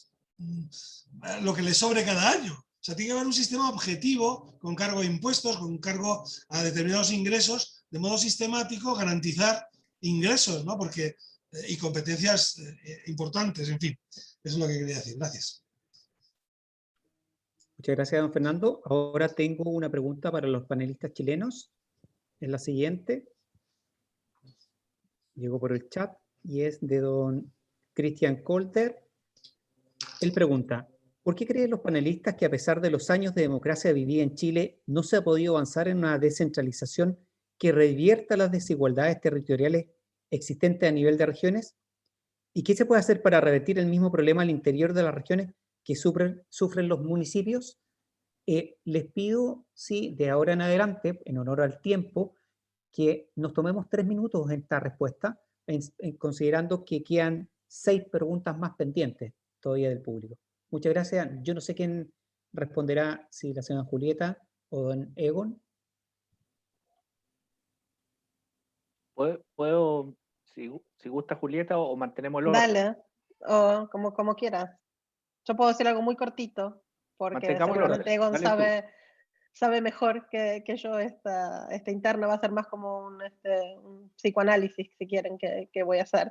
lo que le sobre cada año. O sea, tiene que haber un sistema objetivo, con cargo a impuestos, con cargo a determinados ingresos, de modo sistemático, garantizar ingresos, ¿no? Porque, y competencias importantes, en fin. Eso es lo que quería decir. Gracias. Muchas gracias, don Fernando. Ahora tengo una pregunta para los panelistas chilenos. Es la siguiente. Llegó por el chat y es de don Christian Colter. Él pregunta, ¿por qué creen los panelistas que a pesar de los años de democracia vivida en Chile no se ha podido avanzar en una descentralización que revierta las desigualdades territoriales existentes a nivel de regiones? ¿Y qué se puede hacer para revertir el mismo problema al interior de las regiones que sufren los municipios? Les pido, sí, de ahora en adelante, en honor al tiempo, que nos tomemos 3 minutos en esta respuesta, considerando que quedan 6 preguntas más pendientes todavía del público. Muchas gracias. Yo no sé quién responderá, si la señora Julieta o don Egon. ¿Puedo si gusta Julieta, o mantenemos el orden? Dale, o como quieras. Yo puedo decir algo muy cortito, porque seguramente Egon sabe mejor que yo esta interna. Va a ser más como un psicoanálisis, si quieren, que voy a hacer.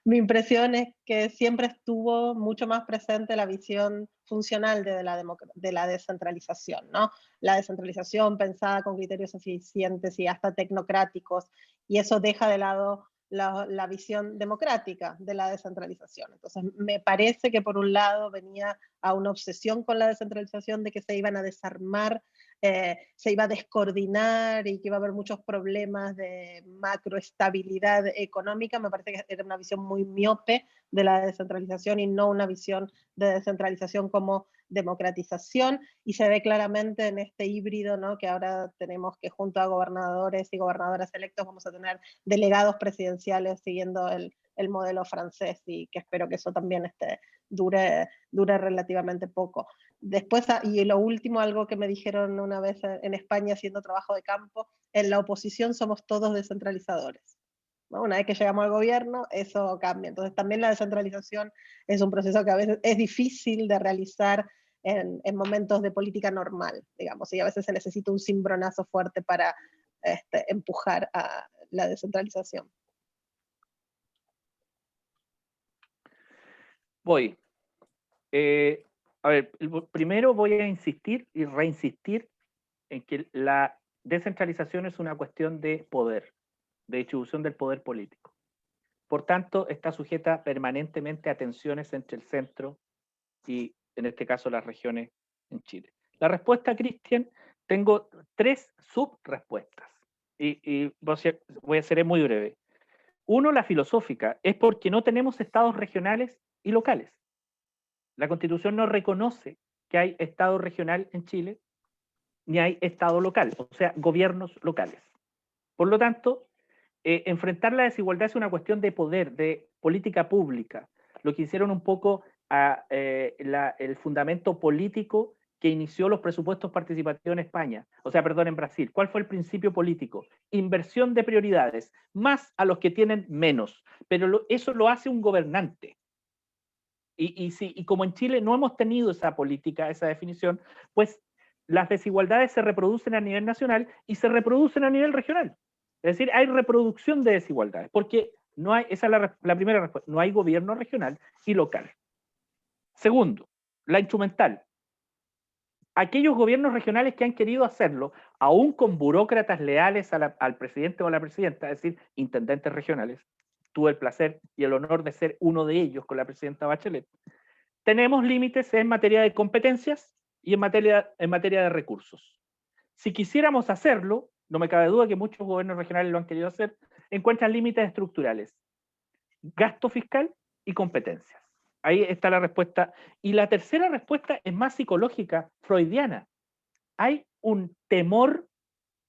Mi impresión es que siempre estuvo mucho más presente la visión funcional de la descentralización, ¿no? La descentralización pensada con criterios eficientes y hasta tecnocráticos, y eso deja de lado la visión democrática de la descentralización. Entonces, me parece que por un lado venía a una obsesión con la descentralización de que se iban a desarmar, se iba a descoordinar y que iba a haber muchos problemas de macroestabilidad económica. Me parece que era una visión muy miope de la descentralización y no una visión de descentralización como democratización, y se ve claramente en este híbrido, ¿no? Que ahora tenemos, que junto a gobernadores y gobernadoras electos vamos a tener delegados presidenciales siguiendo el modelo francés, y que espero que eso también dure relativamente poco. Después, y lo último, algo que me dijeron una vez en España haciendo trabajo de campo, en la oposición somos todos descentralizadores, ¿no? Una vez que llegamos al gobierno, eso cambia. Entonces también la descentralización es un proceso que a veces es difícil de realizar en momentos de política normal, digamos, y a veces se necesita un cimbronazo fuerte para empujar a la descentralización. Voy. A ver, primero voy a insistir y reinsistir en que la descentralización es una cuestión de poder, de distribución del poder político. Por tanto, está sujeta permanentemente a tensiones entre el centro y, en este caso, las regiones en Chile. La respuesta, Cristian, tengo 3 subrespuestas y voy a ser muy breve. Uno, la filosófica, es porque no tenemos estados regionales y locales. La Constitución no reconoce que hay Estado regional en Chile, ni hay Estado local, o sea, gobiernos locales. Por lo tanto, enfrentar la desigualdad es una cuestión de poder, de política pública, lo que hicieron un poco el fundamento político que inició los presupuestos participativos en España, o sea, perdón, en Brasil. ¿Cuál fue el principio político? Inversión de prioridades, más a los que tienen menos, pero eso lo hace un gobernante. Y como en Chile no hemos tenido esa política, esa definición, pues las desigualdades se reproducen a nivel nacional y se reproducen a nivel regional. Es decir, hay reproducción de desigualdades, porque no hay, esa es la primera respuesta, no hay gobierno regional y local. Segundo, la instrumental. Aquellos gobiernos regionales que han querido hacerlo, aún con burócratas leales al presidente o a la presidenta, es decir, intendentes regionales, tuve el placer y el honor de ser uno de ellos con la presidenta Bachelet, tenemos límites en materia de competencias y en materia de recursos. Si quisiéramos hacerlo, no me cabe duda que muchos gobiernos regionales lo han querido hacer, encuentran límites estructurales, gasto fiscal y competencias. Ahí está la respuesta. Y la tercera respuesta es más psicológica, freudiana. Hay un temor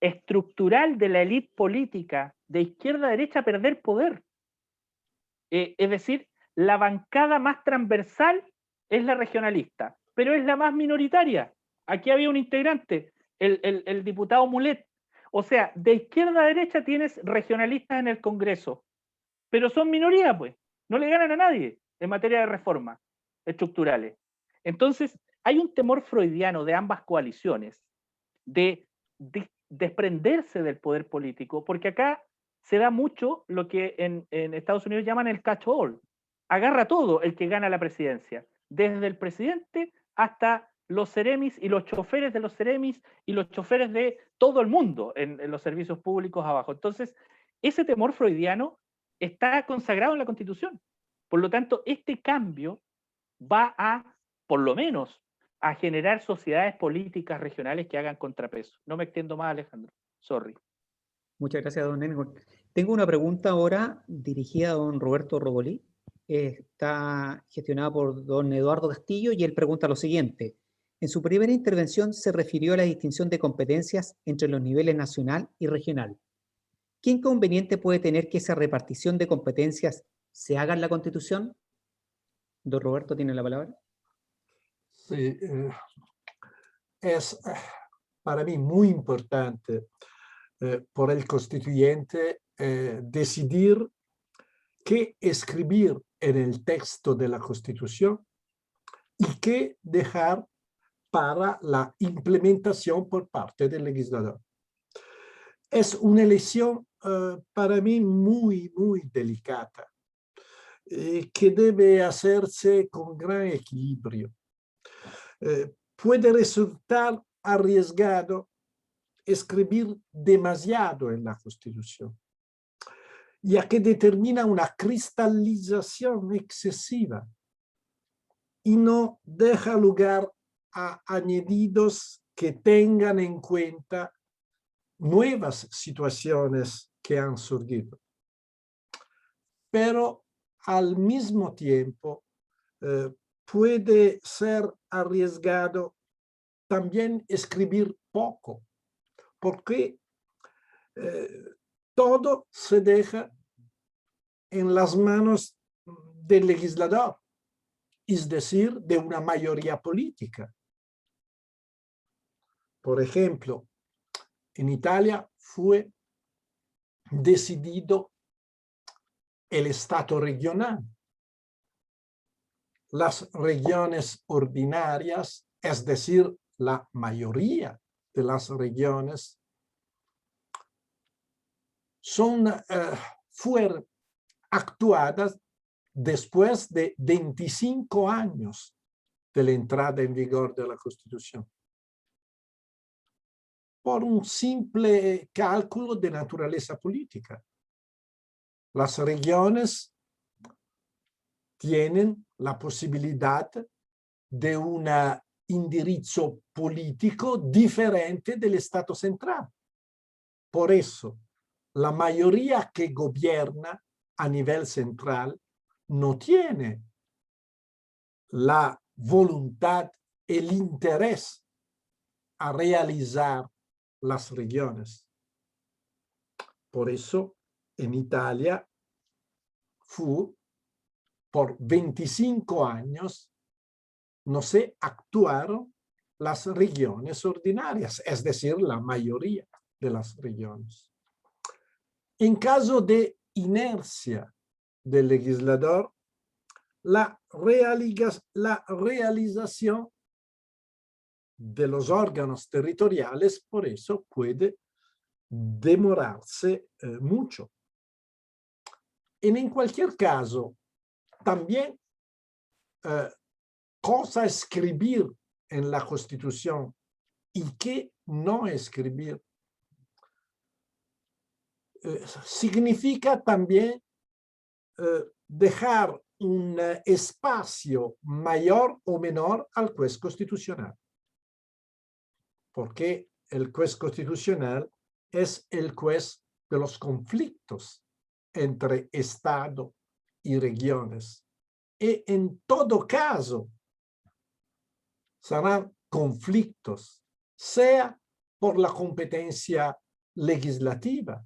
estructural de la élite política de izquierda a derecha a perder poder. Es decir, la bancada más transversal es la regionalista, pero es la más minoritaria. Aquí había un integrante, el diputado Mulet. O sea, de izquierda a derecha tienes regionalistas en el Congreso, pero son minoría, pues. No le ganan a nadie en materia de reformas estructurales. Entonces, hay un temor freudiano de ambas coaliciones de desprenderse del poder político, porque acá se da mucho lo que en Estados Unidos llaman el catch-all. Agarra todo el que gana la presidencia, desde el presidente hasta los seremis y los choferes de los seremis y los choferes de todo el mundo en los servicios públicos abajo. Entonces, ese temor freudiano está consagrado en la Constitución. Por lo tanto, este cambio va a, por lo menos, a generar sociedades políticas regionales que hagan contrapeso. No me extiendo más, Alejandro. Sorry. Muchas gracias, don Nengo. Tengo una pregunta ahora dirigida a don Roberto Robolí. Está gestionada por don Eduardo Castillo y él pregunta lo siguiente. En su primera intervención se refirió a la distinción de competencias entre los niveles nacional y regional. ¿Qué inconveniente puede tener que esa repartición de competencias se haga en la Constitución? Don Roberto tiene la palabra. Sí, es para mí muy importante por el constituyente decidir qué escribir en el texto de la Constitución y qué dejar para la implementación por parte del legislador. Es una elección para mí muy, muy delicada, que debe hacerse con gran equilibrio. Puede resultar arriesgado escribir demasiado en la Constitución, ya que determina una cristalización excesiva y no deja lugar a añadidos que tengan en cuenta nuevas situaciones que han surgido. Pero al mismo tiempo puede ser arriesgado también escribir poco, porque todo se deja en las manos del legislador, es decir, de una mayoría política. Por ejemplo, en Italia fue decidido el Estado regional. Las regiones ordinarias, es decir, la mayoría de las regiones, fueron actuadas después de 25 años de la entrada en vigor de la Constitución, por un simple cálculo de naturaleza política. Las regiones tienen la posibilidad de un indirizzo político diferente del Estado central. Por eso, la mayoría que gobierna a nivel central no tiene la voluntad, el interés a realizar las regiones. Por eso, en Italia por 25 años no se actuaron las regiones ordinarias, es decir, la mayoría de las regiones. En caso de inercia del legislador, la realización de los órganos territoriales, por eso, puede demorarse mucho. En cualquier caso, también cosa escribir en la Constitución y qué no escribir significa también dejar un espacio mayor o menor al juez constitucional. Porque el juez constitucional es el juez de los conflictos entre Estado y regiones. Y en todo caso, serán conflictos, sea por la competencia legislativa,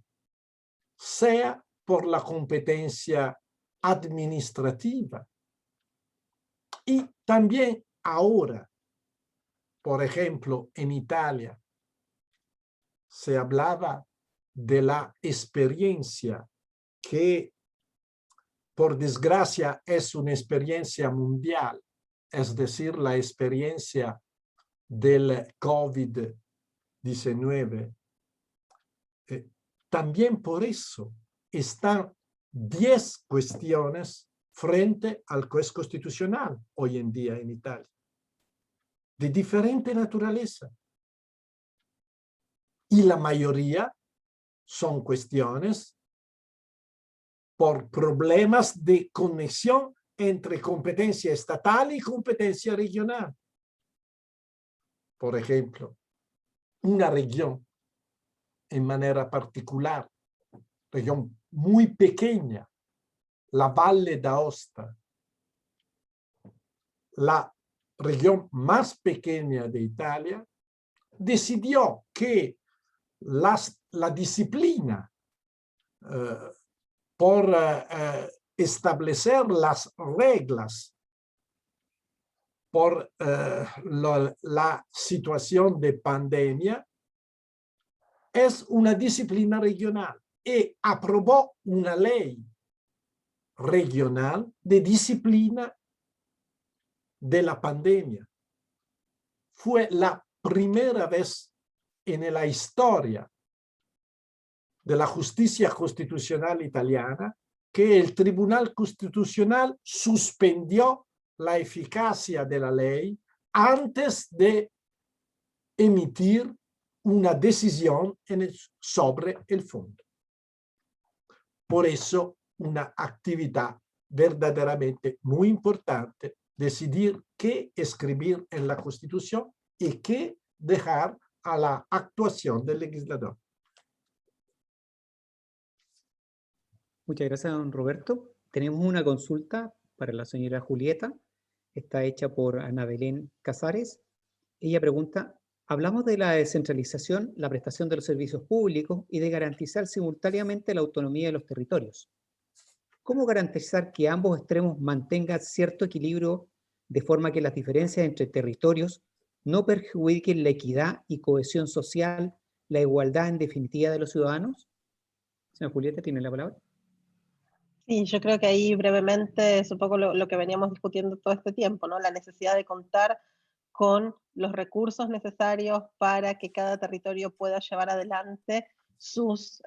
sea por la competencia administrativa. Y también ahora, por ejemplo, en Italia, se hablaba de la experiencia que, por desgracia, es una experiencia mundial, es decir, la experiencia del COVID-19. También por eso están 10 cuestiones frente al juez constitucional hoy en día en Italia, de diferente naturaleza. Y la mayoría son cuestiones por problemas de conexión entre competencia estatal y competencia regional. Por ejemplo, una región en manera particular, región muy pequeña, la Valle d'Aosta, la región más pequeña de Italia, decidió que la disciplina por establecer las reglas por la situación de pandemia es una disciplina regional y aprobó una ley regional de disciplina de la pandemia. Fue la primera vez en la historia de la justicia constitucional italiana que el Tribunal Constitucional suspendió la eficacia de la ley antes de emitir una decisión sobre el fondo. Por eso, una actividad verdaderamente muy importante, decidir qué escribir en la Constitución y qué dejar a la actuación del legislador. Muchas gracias, don Roberto. Tenemos una consulta para la señora Julieta. Está hecha por Ana Belén Casares. Ella pregunta, hablamos de la descentralización, la prestación de los servicios públicos y de garantizar simultáneamente la autonomía de los territorios. ¿Cómo garantizar que ambos extremos mantengan cierto equilibrio de forma que las diferencias entre territorios no perjudiquen la equidad y cohesión social, la igualdad en definitiva de los ciudadanos? Señora Julieta, tiene la palabra. Sí, yo creo que ahí brevemente es un poco lo que veníamos discutiendo todo este tiempo, ¿no? La necesidad de contar con los recursos necesarios para que cada territorio pueda llevar adelante sus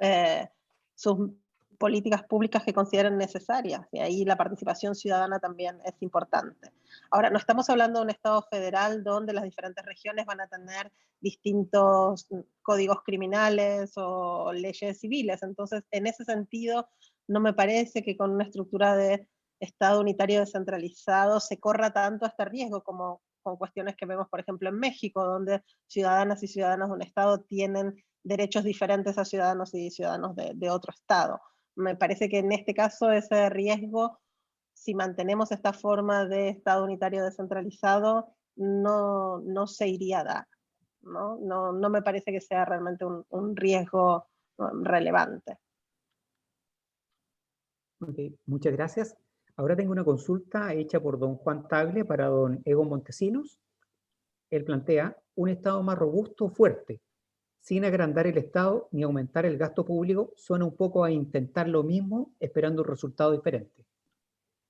políticas públicas que consideren necesarias. Y ahí la participación ciudadana también es importante. Ahora, no estamos hablando de un Estado federal donde las diferentes regiones van a tener distintos códigos criminales o leyes civiles. Entonces, en ese sentido, no me parece que con una estructura de Estado unitario descentralizado se corra tanto este riesgo como con cuestiones que vemos, por ejemplo, en México, donde ciudadanas y ciudadanos de un Estado tienen derechos diferentes a ciudadanos y ciudadanos de otro Estado. Me parece que en este caso ese riesgo, si mantenemos esta forma de Estado unitario descentralizado, no se iría a dar. No me parece que sea realmente un riesgo relevante. Okay, muchas gracias. Ahora tengo una consulta hecha por don Juan Tagle para don Egon Montesinos. Él plantea un Estado más robusto, fuerte, sin agrandar el Estado ni aumentar el gasto público. Suena un poco a intentar lo mismo esperando un resultado diferente.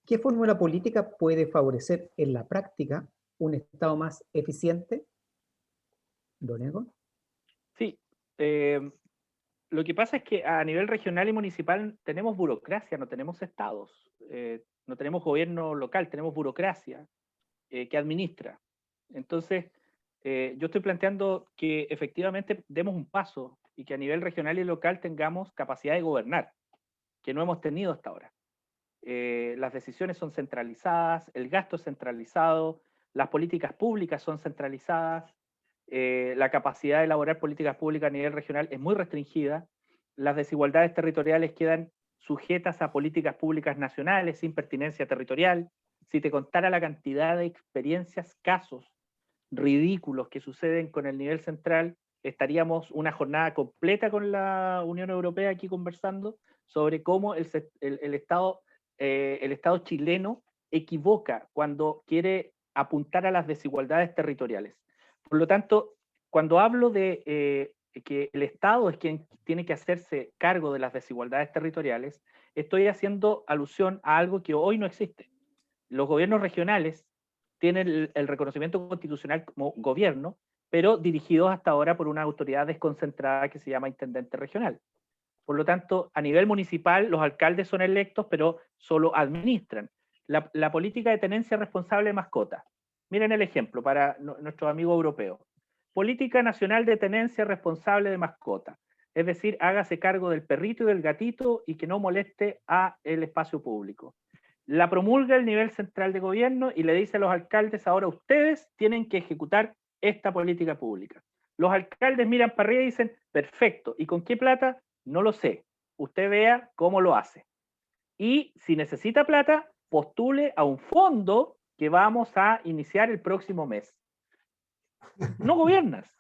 ¿Qué fórmula política puede favorecer en la práctica un Estado más eficiente? Don Egon. Sí, lo que pasa es que a nivel regional y municipal tenemos burocracia, no tenemos estados, no tenemos gobierno local, tenemos burocracia que administra. Entonces, yo estoy planteando que efectivamente demos un paso y que a nivel regional y local tengamos capacidad de gobernar, que no hemos tenido hasta ahora. Las decisiones son centralizadas, el gasto es centralizado, las políticas públicas son centralizadas, la capacidad de elaborar políticas públicas a nivel regional es muy restringida, las desigualdades territoriales quedan sujetas a políticas públicas nacionales sin pertinencia territorial. Si te contara la cantidad de experiencias, casos ridículos que suceden con el nivel central, estaríamos una jornada completa con la Unión Europea aquí conversando sobre cómo el Estado chileno equivoca cuando quiere apuntar a las desigualdades territoriales. Por lo tanto, cuando hablo de que el Estado es quien tiene que hacerse cargo de las desigualdades territoriales, estoy haciendo alusión a algo que hoy no existe. Los gobiernos regionales tienen el reconocimiento constitucional como gobierno, pero dirigidos hasta ahora por una autoridad desconcentrada que se llama intendente regional. Por lo tanto, a nivel municipal, los alcaldes son electos, pero solo administran. La política de tenencia responsable de mascotas. Miren el ejemplo para nuestros amigos europeos. Política nacional de tenencia responsable de mascotas. Es decir, hágase cargo del perrito y del gatito y que no moleste al espacio público. La promulga el nivel central de gobierno y le dice a los alcaldes, ahora ustedes tienen que ejecutar esta política pública. Los alcaldes miran para arriba y dicen, perfecto, ¿y con qué plata? No lo sé. Usted vea cómo lo hace. Y si necesita plata, postule a un fondo que vamos a iniciar el próximo mes. No gobiernas,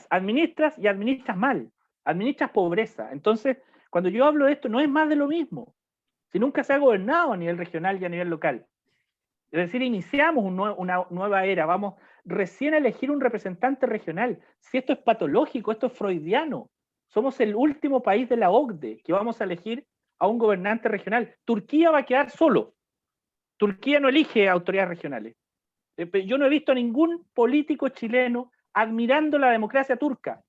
administras y administras mal, administras pobreza. Entonces, cuando yo hablo de esto, no es más de lo mismo. Si nunca se ha gobernado a nivel regional y a nivel local. Es decir, iniciamos una nueva era, vamos recién a elegir un representante regional. Si esto es patológico, esto es freudiano. Somos el último país de la OCDE que vamos a elegir a un gobernante regional. Turquía va a quedar solo. Turquía no elige autoridades regionales. Yo no he visto a ningún político chileno admirando la democracia turca.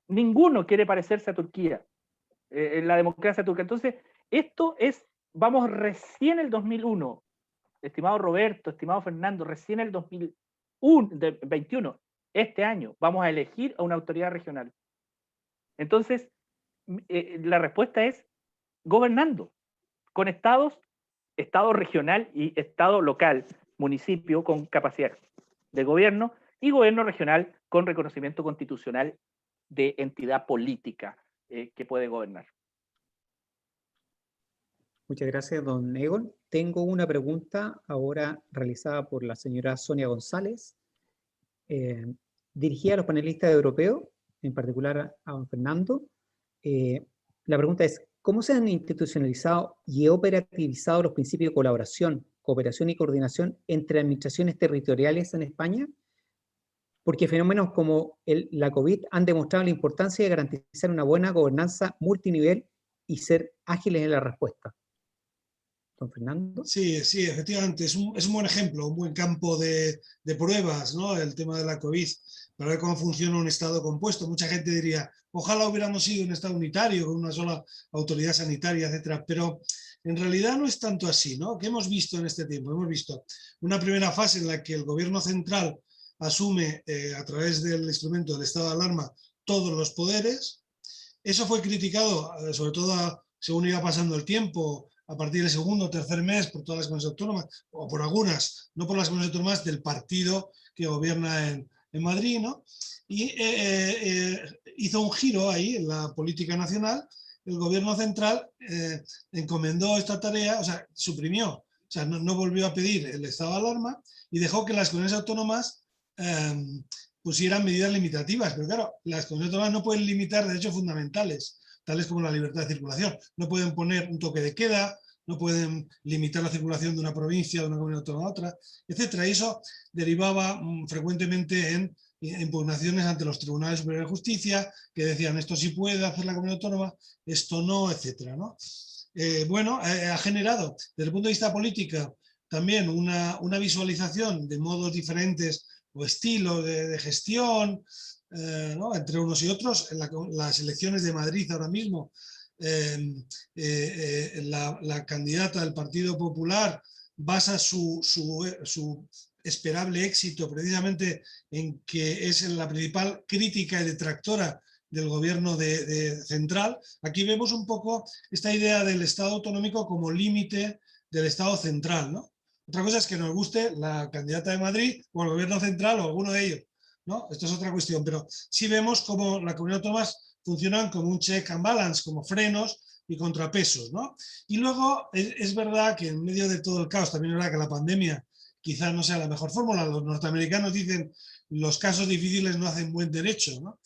Ninguno quiere parecerse a Turquía, en la democracia turca. Entonces, esto es, vamos recién el 2001, estimado Roberto, estimado Fernando, recién el 2021, este año, vamos a elegir a una autoridad regional. Entonces, la respuesta es gobernando, con estado regional y estado local, municipio con capacidad de gobierno y gobierno regional con reconocimiento constitucional de entidad política que puede gobernar. Muchas gracias, don Egon. Tengo una pregunta ahora realizada por la señora Sonia González, dirigida a los panelistas europeos, en particular a don Fernando. La pregunta es, ¿Cómo se han institucionalizado y operativizado los principios de colaboración, cooperación y coordinación entre administraciones territoriales en España? Porque fenómenos como la COVID han demostrado la importancia de garantizar una buena gobernanza multinivel y ser ágiles en la respuesta. Don Fernando. Sí, sí, efectivamente, es un buen ejemplo, un buen campo de pruebas, ¿no? El tema de la COVID, para ver cómo funciona un Estado compuesto. Mucha gente diría, ojalá hubiéramos sido un Estado unitario, con una sola autoridad sanitaria, etcétera, pero en realidad no es tanto así, ¿no? ¿Qué hemos visto en este tiempo? Hemos visto una primera fase en la que el gobierno central asume a través del instrumento del estado de alarma todos los poderes. Eso fue criticado, sobre todo según iba pasando el tiempo, a partir del segundo o tercer mes, por todas las comunidades autónomas, o por algunas, no por las comunidades autónomas del partido que gobierna en Madrid, ¿no? Y hizo un giro ahí en la política nacional. El gobierno central encomendó esta tarea, o sea, suprimió, o sea, no volvió a pedir el estado de alarma y dejó que las comunidades autónomas pusieran medidas limitativas. Pero claro, las comunidades autónomas no pueden limitar derechos fundamentales, tales como la libertad de circulación. No pueden poner un toque de queda, no pueden limitar la circulación de una provincia, de una comunidad autónoma a otra, etc. Y eso derivaba frecuentemente en impugnaciones ante los tribunales superiores de justicia, que decían esto sí puede hacer la comunidad autónoma, esto no, etc., ¿no? Bueno, ha generado, desde el punto de vista político, también una visualización de modos diferentes o estilos de gestión, ¿no? Entre unos y otros. En las elecciones de Madrid ahora mismo, la candidata del Partido Popular basa su esperable éxito precisamente en que es la principal crítica y detractora del gobierno central. Aquí vemos un poco esta idea del Estado autonómico como límite del Estado central, ¿no? Otra cosa es que nos guste la candidata de Madrid o el gobierno central o alguno de ellos, ¿no? Esto es otra cuestión, pero sí vemos cómo las comunidades autónomas funcionan como un check and balance, como frenos y contrapesos, ¿no? Y luego es verdad que en medio de todo el caos, también es verdad que la pandemia quizás no sea la mejor fórmula. Los norteamericanos dicen los casos difíciles no hacen buen derecho, ¿no?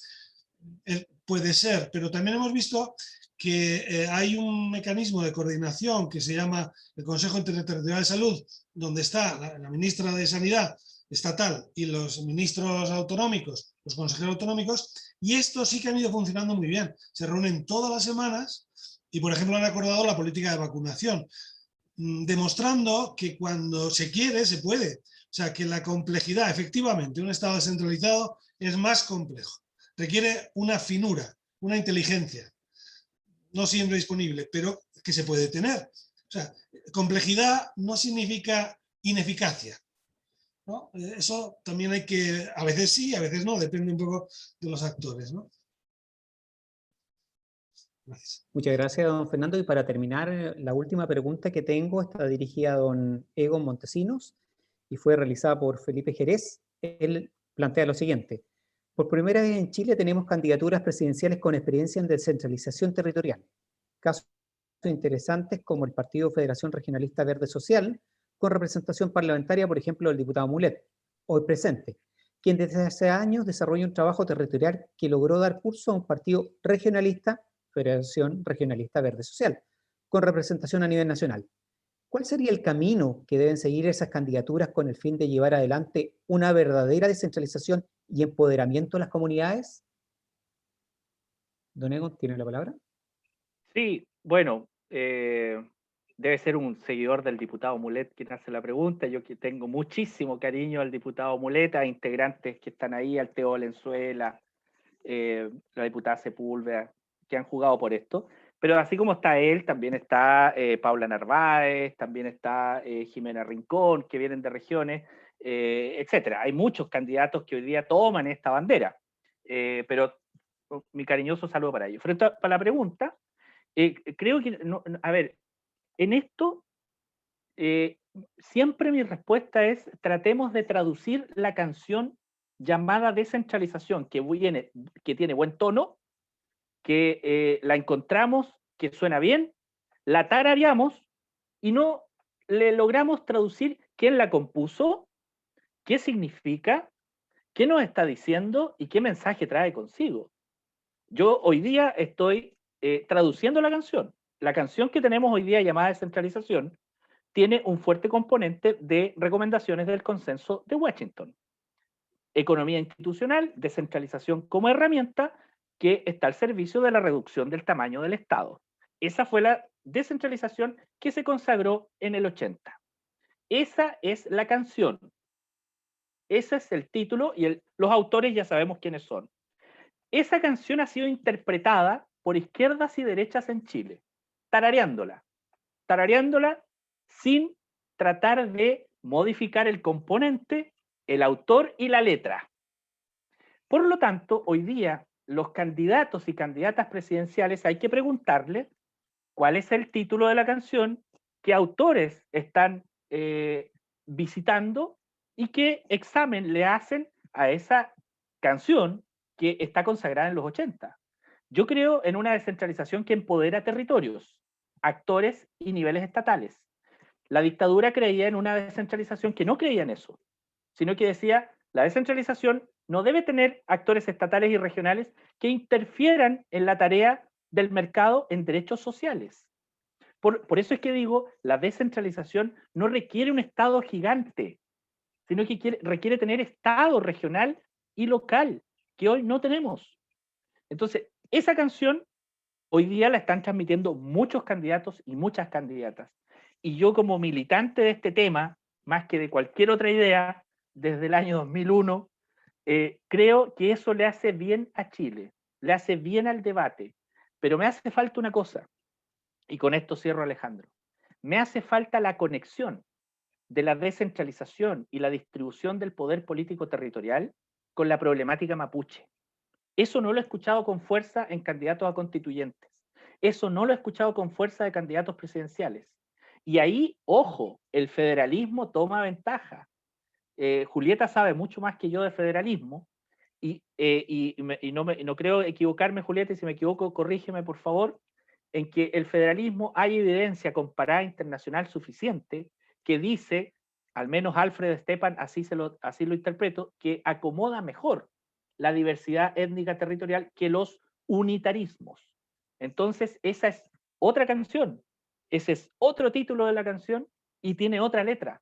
Puede ser, pero también hemos visto que hay un mecanismo de coordinación que se llama el Consejo Interterritorial de Salud, donde está la ministra de Sanidad estatal y los ministros autonómicos, los consejeros autonómicos, y estos sí que han ido funcionando muy bien. Se reúnen todas las semanas y, por ejemplo, han acordado la política de vacunación, demostrando que cuando se quiere, se puede. O sea, que la complejidad, efectivamente, un Estado descentralizado es más complejo. Requiere una finura, una inteligencia, no siempre disponible, pero que se puede tener. O sea, complejidad no significa ineficacia, ¿no? Eso también hay que, a veces sí, a veces no, depende un poco de los actores, ¿no? Gracias. Muchas gracias, don Fernando. Y para terminar, la última pregunta que tengo está dirigida a don Egon Montesinos y fue realizada por Felipe Jerez. Él plantea lo siguiente: por primera vez en Chile tenemos candidaturas presidenciales con experiencia en descentralización territorial. Casos interesantes como el Partido Federación Regionalista Verde Social, con representación parlamentaria, por ejemplo, el diputado Mulet, hoy presente, quien desde hace años desarrolla un trabajo territorial que logró dar curso a un partido regionalista, Federación Regionalista Verde Social, con representación a nivel nacional. ¿Cuál sería el camino que deben seguir esas candidaturas con el fin de llevar adelante una verdadera descentralización y empoderamiento de las comunidades? Don Egon, ¿tiene la palabra? Sí, bueno, debe ser un seguidor del diputado Mulet quien hace la pregunta. Yo que tengo muchísimo cariño al diputado Mulet, a integrantes que están ahí, al Teo Valenzuela, la diputada Sepúlveda, que han jugado por esto. Pero así como está él, también está Paula Narváez, también está Jimena Rincón, que vienen de regiones, etcétera. Hay muchos candidatos que hoy día toman esta bandera, pero mi cariñoso saludo para ellos. Frente a la pregunta, creo que, a ver, en esto siempre mi respuesta es: tratemos de traducir la canción llamada descentralización, que tiene buen tono, que la encontramos, que suena bien, la tarareamos y no le logramos traducir quién la compuso, qué significa, qué nos está diciendo y qué mensaje trae consigo. Yo hoy día estoy traduciendo la canción, la canción que tenemos hoy día llamada descentralización tiene un fuerte componente de recomendaciones del consenso de Washington. Economía institucional, descentralización como herramienta que está al servicio de la reducción del tamaño del Estado. Esa fue la descentralización que se consagró en el 80. Esa es la canción. Ese es el título y los autores ya sabemos quiénes son. Esa canción ha sido interpretada por izquierdas y derechas en Chile, tarareándola sin tratar de modificar el componente, el autor y la letra. Por lo tanto, hoy día, los candidatos y candidatas presidenciales hay que preguntarles cuál es el título de la canción, qué autores están visitando y qué examen le hacen a esa canción que está consagrada en los 80. Yo creo en una descentralización que empodera territorios, actores y niveles estatales. La dictadura creía en una descentralización que no creía en eso, sino que decía, la descentralización no debe tener actores estatales y regionales que interfieran en la tarea del mercado en derechos sociales. Por eso es que digo, la descentralización no requiere un Estado gigante, sino que requiere tener Estado regional y local, que hoy no tenemos. Entonces, esa canción hoy día la están transmitiendo muchos candidatos y muchas candidatas. Y yo como militante de este tema, más que de cualquier otra idea, desde el año 2001, creo que eso le hace bien a Chile, le hace bien al debate. Pero me hace falta una cosa, y con esto cierro, Alejandro. Me hace falta la conexión de la descentralización y la distribución del poder político territorial con la problemática mapuche. Eso no lo he escuchado con fuerza en candidatos a constituyentes. Eso no lo he escuchado con fuerza de candidatos presidenciales. Y ahí, ojo, el federalismo toma ventaja. Julieta sabe mucho más que yo de federalismo y no creo equivocarme, Julieta, y si me equivoco, corrígeme por favor, en que el federalismo hay evidencia comparada internacional suficiente que dice, al menos Alfred Stepan así lo interpreto, que acomoda mejor la diversidad étnica territorial que los unitarismos. Entonces, esa es otra canción, ese es otro título de la canción y tiene otra letra.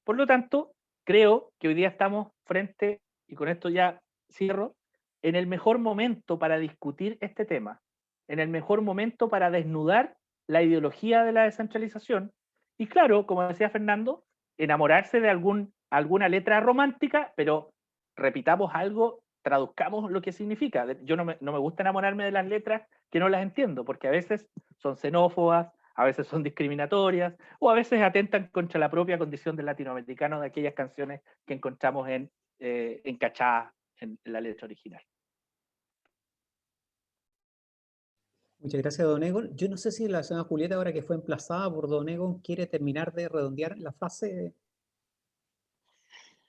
Por lo tanto, creo que hoy día estamos frente, y con esto ya cierro, en el mejor momento para discutir este tema, en el mejor momento para desnudar la ideología de la descentralización y claro, como decía Fernando, enamorarse de alguna letra romántica, pero repitamos algo, traduzcamos lo que significa. Yo no me gusta enamorarme de las letras que no las entiendo, porque a veces son xenófobas, a veces son discriminatorias, o a veces atentan contra la propia condición del latinoamericano de aquellas canciones que encontramos encachadas en la letra original. Muchas gracias, don Egon. Yo no sé si la señora Julieta, ahora que fue emplazada por don Egon, quiere terminar de redondear la frase.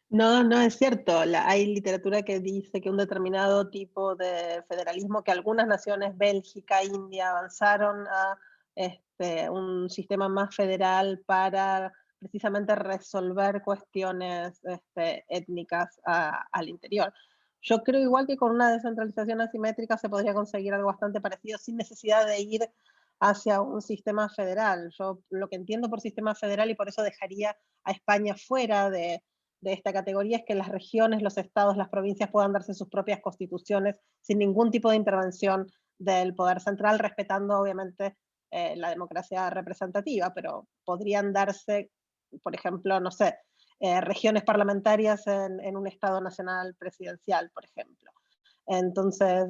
No, no es cierto. Hay literatura que dice que un determinado tipo de federalismo, que algunas naciones, Bélgica, India, avanzaron a un sistema más federal para precisamente resolver cuestiones étnicas al interior. Yo creo igual que con una descentralización asimétrica se podría conseguir algo bastante parecido sin necesidad de ir hacia un sistema federal. Yo lo que entiendo por sistema federal, y por eso dejaría a España fuera de esta categoría, es que las regiones, los estados, las provincias puedan darse sus propias constituciones sin ningún tipo de intervención del poder central, respetando obviamente la democracia representativa, pero podrían darse, por ejemplo, no sé, regiones parlamentarias en un estado nacional presidencial, por ejemplo. Entonces,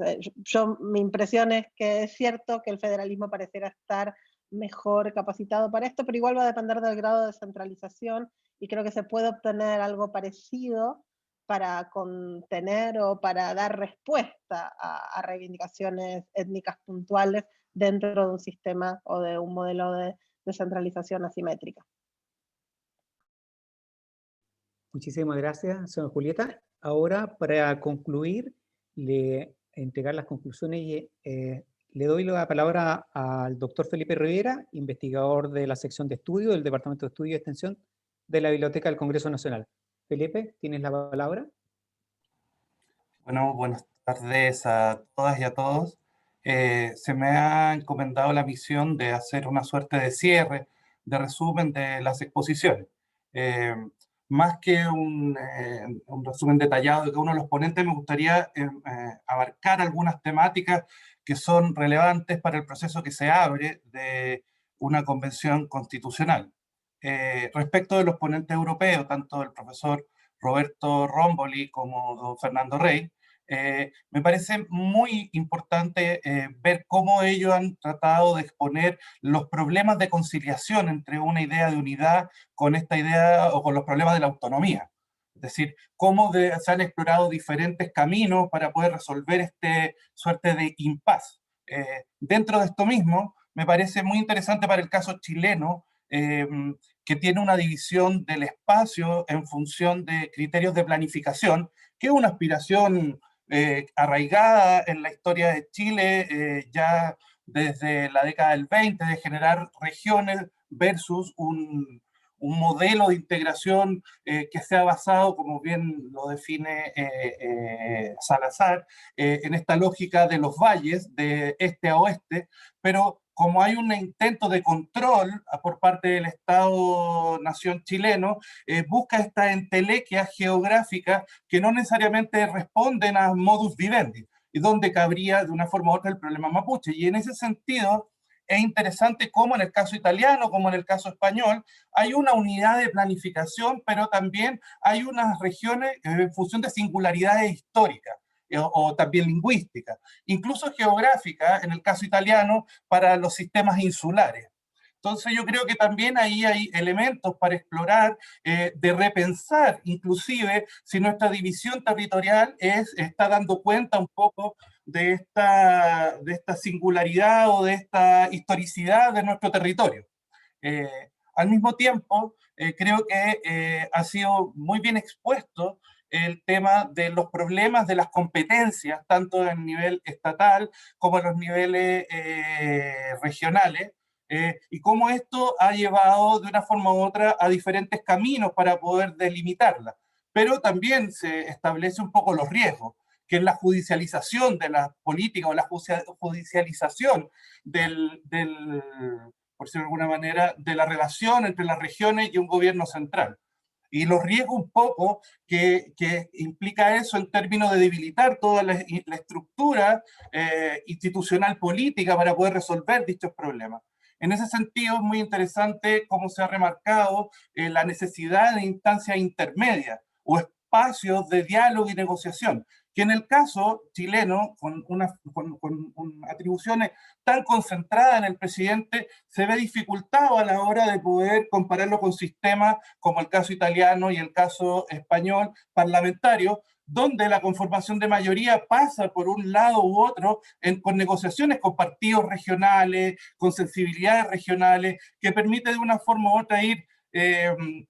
mi impresión es que es cierto que el federalismo pareciera estar mejor capacitado para esto, pero igual va a depender del grado de descentralización y creo que se puede obtener algo parecido para contener o para dar respuesta a reivindicaciones étnicas puntuales dentro de un sistema o de un modelo de descentralización asimétrica. Muchísimas gracias, señora Julieta. Ahora, para concluir, entregar las conclusiones y le doy la palabra al doctor Felipe Rivera, investigador de la sección de estudio del Departamento de Estudio y Extensión de la Biblioteca del Congreso Nacional. Felipe, tienes la palabra. Bueno, buenas tardes a todas y a todos. se me ha encomendado la misión de hacer una suerte de cierre, de resumen de las exposiciones. Más que un resumen detallado de cada uno de los ponentes, me gustaría abarcar algunas temáticas que son relevantes para el proceso que se abre de una convención constitucional. Respecto de los ponentes europeos, tanto el profesor Roberto Romboli como don Fernando Rey, me parece muy importante ver cómo ellos han tratado de exponer los problemas de conciliación entre una idea de unidad con esta idea o con los problemas de la autonomía. Es decir, cómo se han explorado diferentes caminos para poder resolver este suerte de impas. Dentro de esto mismo, me parece muy interesante para el caso chileno, que tiene una división del espacio en función de criterios de planificación, que es una aspiración arraigada en la historia de Chile ya desde la década del 20, de generar regiones versus un modelo de integración que sea basado, como bien lo define Salazar, en esta lógica de los valles, de este a oeste, pero como hay un intento de control por parte del Estado-nación chileno, busca esta entelequia geográfica que no necesariamente responden a modus vivendi, y donde cabría de una forma u otra el problema mapuche. Y en ese sentido, es interesante cómo en el caso italiano, como en el caso español, hay una unidad de planificación, pero también hay unas regiones en función de singularidades históricas o también lingüísticas, incluso geográficas, en el caso italiano, para los sistemas insulares. Entonces yo creo que también ahí hay elementos para explorar, de repensar inclusive si nuestra división territorial está dando cuenta un poco de esta singularidad o de esta historicidad de nuestro territorio. Al mismo tiempo, creo que ha sido muy bien expuesto el tema de los problemas de las competencias, tanto en nivel estatal como en los niveles regionales, y cómo esto ha llevado de una forma u otra a diferentes caminos para poder delimitarla. Pero también se establece un poco los riesgos, que es la judicialización de la política o la judicialización por decirlo de alguna manera, de la relación entre las regiones y un gobierno central. Y los riesgos un poco que implica eso en términos de debilitar toda la estructura institucional política para poder resolver dichos problemas. En ese sentido es muy interesante cómo se ha remarcado la necesidad de instancias intermedias o espacios de diálogo y negociación, que en el caso chileno, con atribuciones tan concentradas en el presidente, se ve dificultado a la hora de poder compararlo con sistemas como el caso italiano y el caso español parlamentario, donde la conformación de mayoría pasa por un lado u otro con negociaciones con partidos regionales, con sensibilidades regionales, que permite de una forma u otra ir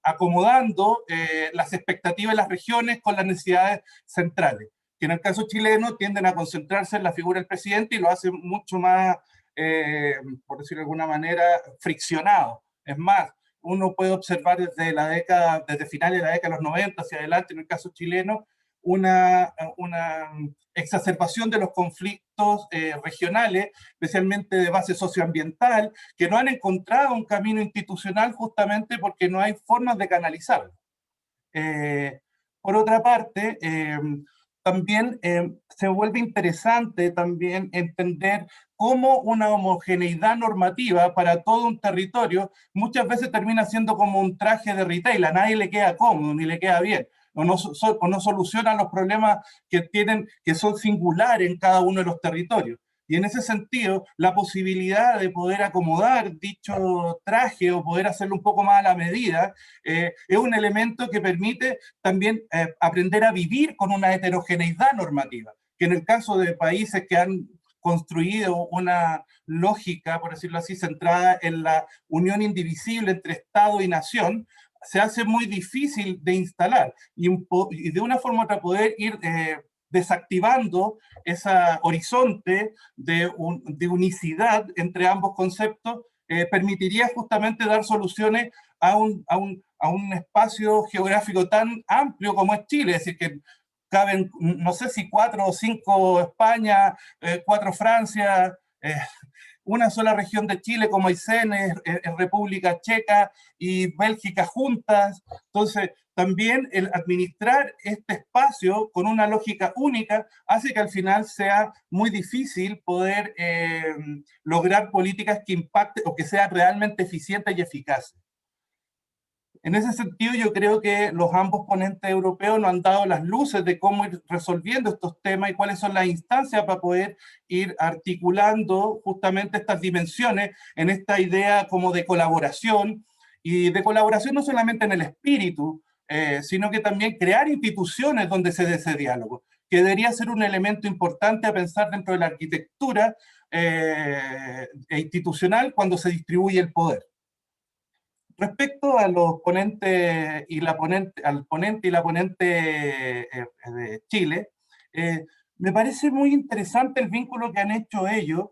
acomodando las expectativas de las regiones con las necesidades centrales, que en el caso chileno tienden a concentrarse en la figura del presidente y lo hacen mucho más, por decirlo de alguna manera, friccionado. Es más, uno puede observar desde finales de la década de los 90 hacia adelante, en el caso chileno, una exacerbación de los conflictos regionales, especialmente de base socioambiental, que no han encontrado un camino institucional justamente porque no hay formas de canalizarlo. Por otra parte, también se vuelve interesante también entender cómo una homogeneidad normativa para todo un territorio muchas veces termina siendo como un traje de retail, a nadie le queda cómodo ni le queda bien, o no soluciona los problemas que son singulares en cada uno de los territorios. Y en ese sentido, la posibilidad de poder acomodar dicho traje o poder hacerlo un poco más a la medida es un elemento que permite también aprender a vivir con una heterogeneidad normativa, que en el caso de países que han construido una lógica, por decirlo así, centrada en la unión indivisible entre Estado y nación, se hace muy difícil de instalar y de una forma u otra poder ir desactivando ese horizonte de unicidad entre ambos conceptos, permitiría justamente dar soluciones a un espacio geográfico tan amplio como es Chile. Es decir, que caben, no sé si 4 o 5 España, 4 Francia, una sola región de Chile como Aysén, República Checa y Bélgica juntas. Entonces, también el administrar este espacio con una lógica única hace que al final sea muy difícil poder lograr políticas que impacten o que sean realmente eficientes y eficaces. En ese sentido, yo creo que los ambos ponentes europeos nos han dado las luces de cómo ir resolviendo estos temas y cuáles son las instancias para poder ir articulando justamente estas dimensiones en esta idea como de colaboración, y de colaboración no solamente en el espíritu, sino que también crear instituciones donde se dé ese diálogo, que debería ser un elemento importante a pensar dentro de la arquitectura institucional cuando se distribuye el poder. Respecto a los ponentes y al ponente y la ponente de Chile, me parece muy interesante el vínculo que han hecho ellos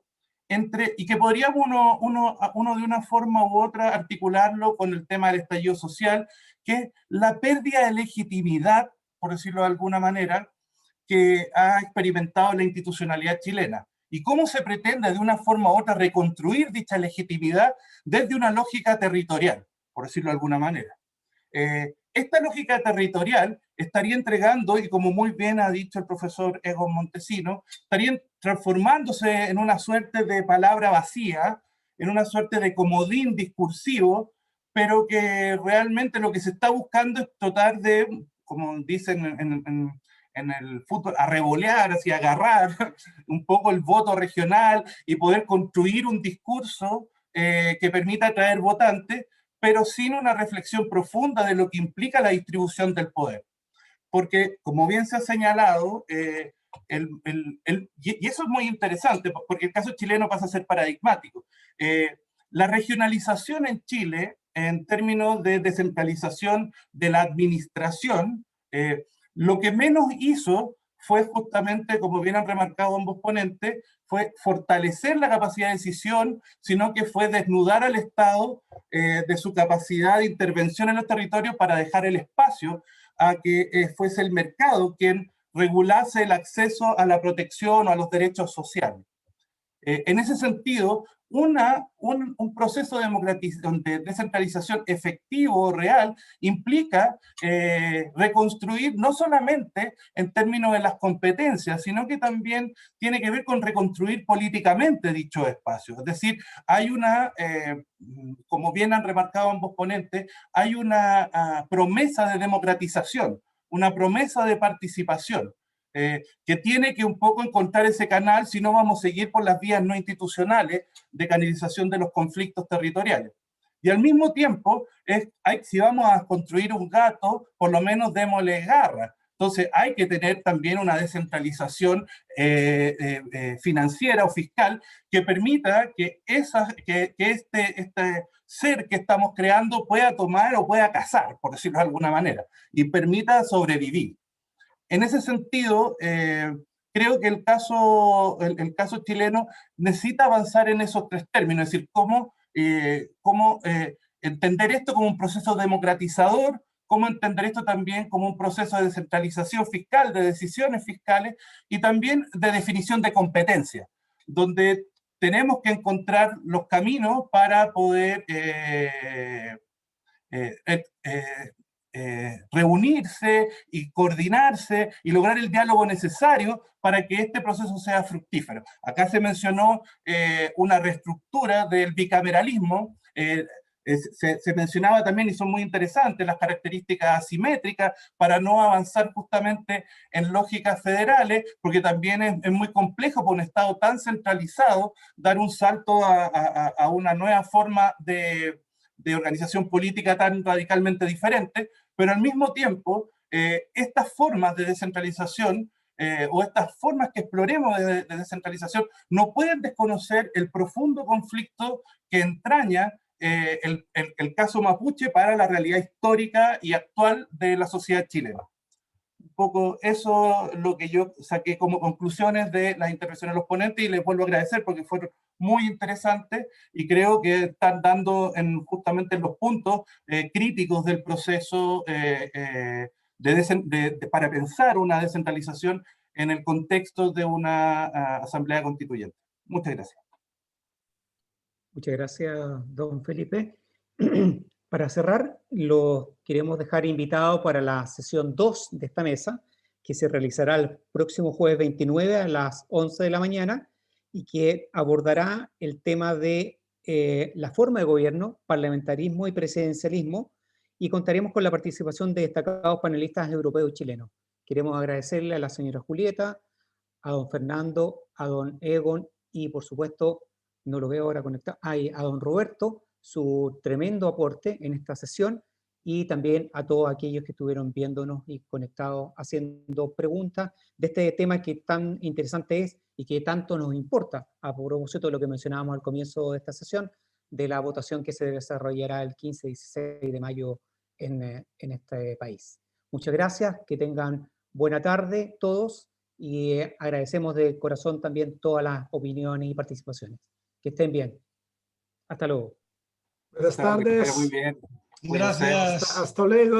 y que podríamos uno de una forma u otra articularlo con el tema del estallido social, que es la pérdida de legitimidad, por decirlo de alguna manera, que ha experimentado la institucionalidad chilena. Y cómo se pretende de una forma u otra reconstruir dicha legitimidad desde una lógica territorial, por decirlo de alguna manera. Esta lógica territorial estaría entregando, y como muy bien ha dicho el profesor Egon Montesino, estaría transformándose en una suerte de palabra vacía, en una suerte de comodín discursivo, pero que realmente lo que se está buscando es tratar de, como dicen en el fútbol, arrebolear, así agarrar un poco el voto regional y poder construir un discurso que permita atraer votantes, pero sin una reflexión profunda de lo que implica la distribución del poder. Porque, como bien se ha señalado, y eso es muy interesante, porque el caso chileno pasa a ser paradigmático. La regionalización en Chile, en términos de descentralización de la administración, lo que menos hizo fue justamente, como bien han remarcado ambos ponentes, fue fortalecer la capacidad de decisión, sino que fue desnudar al Estado de su capacidad de intervención en los territorios para dejar el espacio a que fuese el mercado quien regulase el acceso a la protección o a los derechos sociales. En ese sentido, un proceso de descentralización efectivo, real, implica reconstruir no solamente en términos de las competencias, sino que también tiene que ver con reconstruir políticamente dicho espacio. Es decir, hay como bien han remarcado ambos ponentes, hay una promesa de democratización, una promesa de participación, que tiene que un poco encontrar ese canal, si no vamos a seguir por las vías no institucionales de canalización de los conflictos territoriales. Y al mismo tiempo, si vamos a construir un gato, por lo menos démosle garra. Entonces hay que tener también una descentralización financiera o fiscal que permita que este ser que estamos creando pueda tomar o pueda cazar, por decirlo de alguna manera, y permita sobrevivir. En ese sentido, creo que el caso chileno necesita avanzar en esos tres términos, es decir, cómo entender esto como un proceso democratizador, cómo entender esto también como un proceso de descentralización fiscal, de decisiones fiscales y también de definición de competencias, donde tenemos que encontrar los caminos para poder reunirse y coordinarse y lograr el diálogo necesario para que este proceso sea fructífero. Acá se mencionó una reestructura del bicameralismo, se mencionaba también, y son muy interesantes, las características asimétricas para no avanzar justamente en lógicas federales, porque también es muy complejo para un Estado tan centralizado dar un salto a una nueva forma de organización política tan radicalmente diferente, pero al mismo tiempo, estas formas de descentralización o estas formas que exploremos de descentralización no pueden desconocer el profundo conflicto que entraña el caso mapuche para la realidad histórica y actual de la sociedad chilena. Un poco eso es lo que yo saqué como conclusiones de las intervenciones de los ponentes, y les vuelvo a agradecer porque fueron muy interesantes y creo que están dando justamente en los puntos críticos del proceso para pensar una descentralización en el contexto de una asamblea constituyente. Muchas gracias. Muchas gracias, don Felipe. Para cerrar, lo queremos dejar invitado para la sesión 2 de esta mesa, que se realizará el próximo jueves 29 a las 11 de la mañana y que abordará el tema de la forma de gobierno, parlamentarismo y presidencialismo, y contaremos con la participación de destacados panelistas europeos y chilenos. Queremos agradecerle a la señora Julieta, a don Fernando, a don Egon y, por supuesto, no lo veo ahora conectado, a don Roberto, su tremendo aporte en esta sesión, y también a todos aquellos que estuvieron viéndonos y conectados, haciendo preguntas de este tema que tan interesante es y que tanto nos importa, a propósito de lo que mencionábamos al comienzo de esta sesión, de la votación que se desarrollará el 15 y 16 de mayo en este país. Muchas gracias, que tengan buena tarde todos, y agradecemos de corazón también todas las opiniones y participaciones. Que estén bien. Hasta luego. Buenas tardes. Muy bien. Gracias. Hasta luego.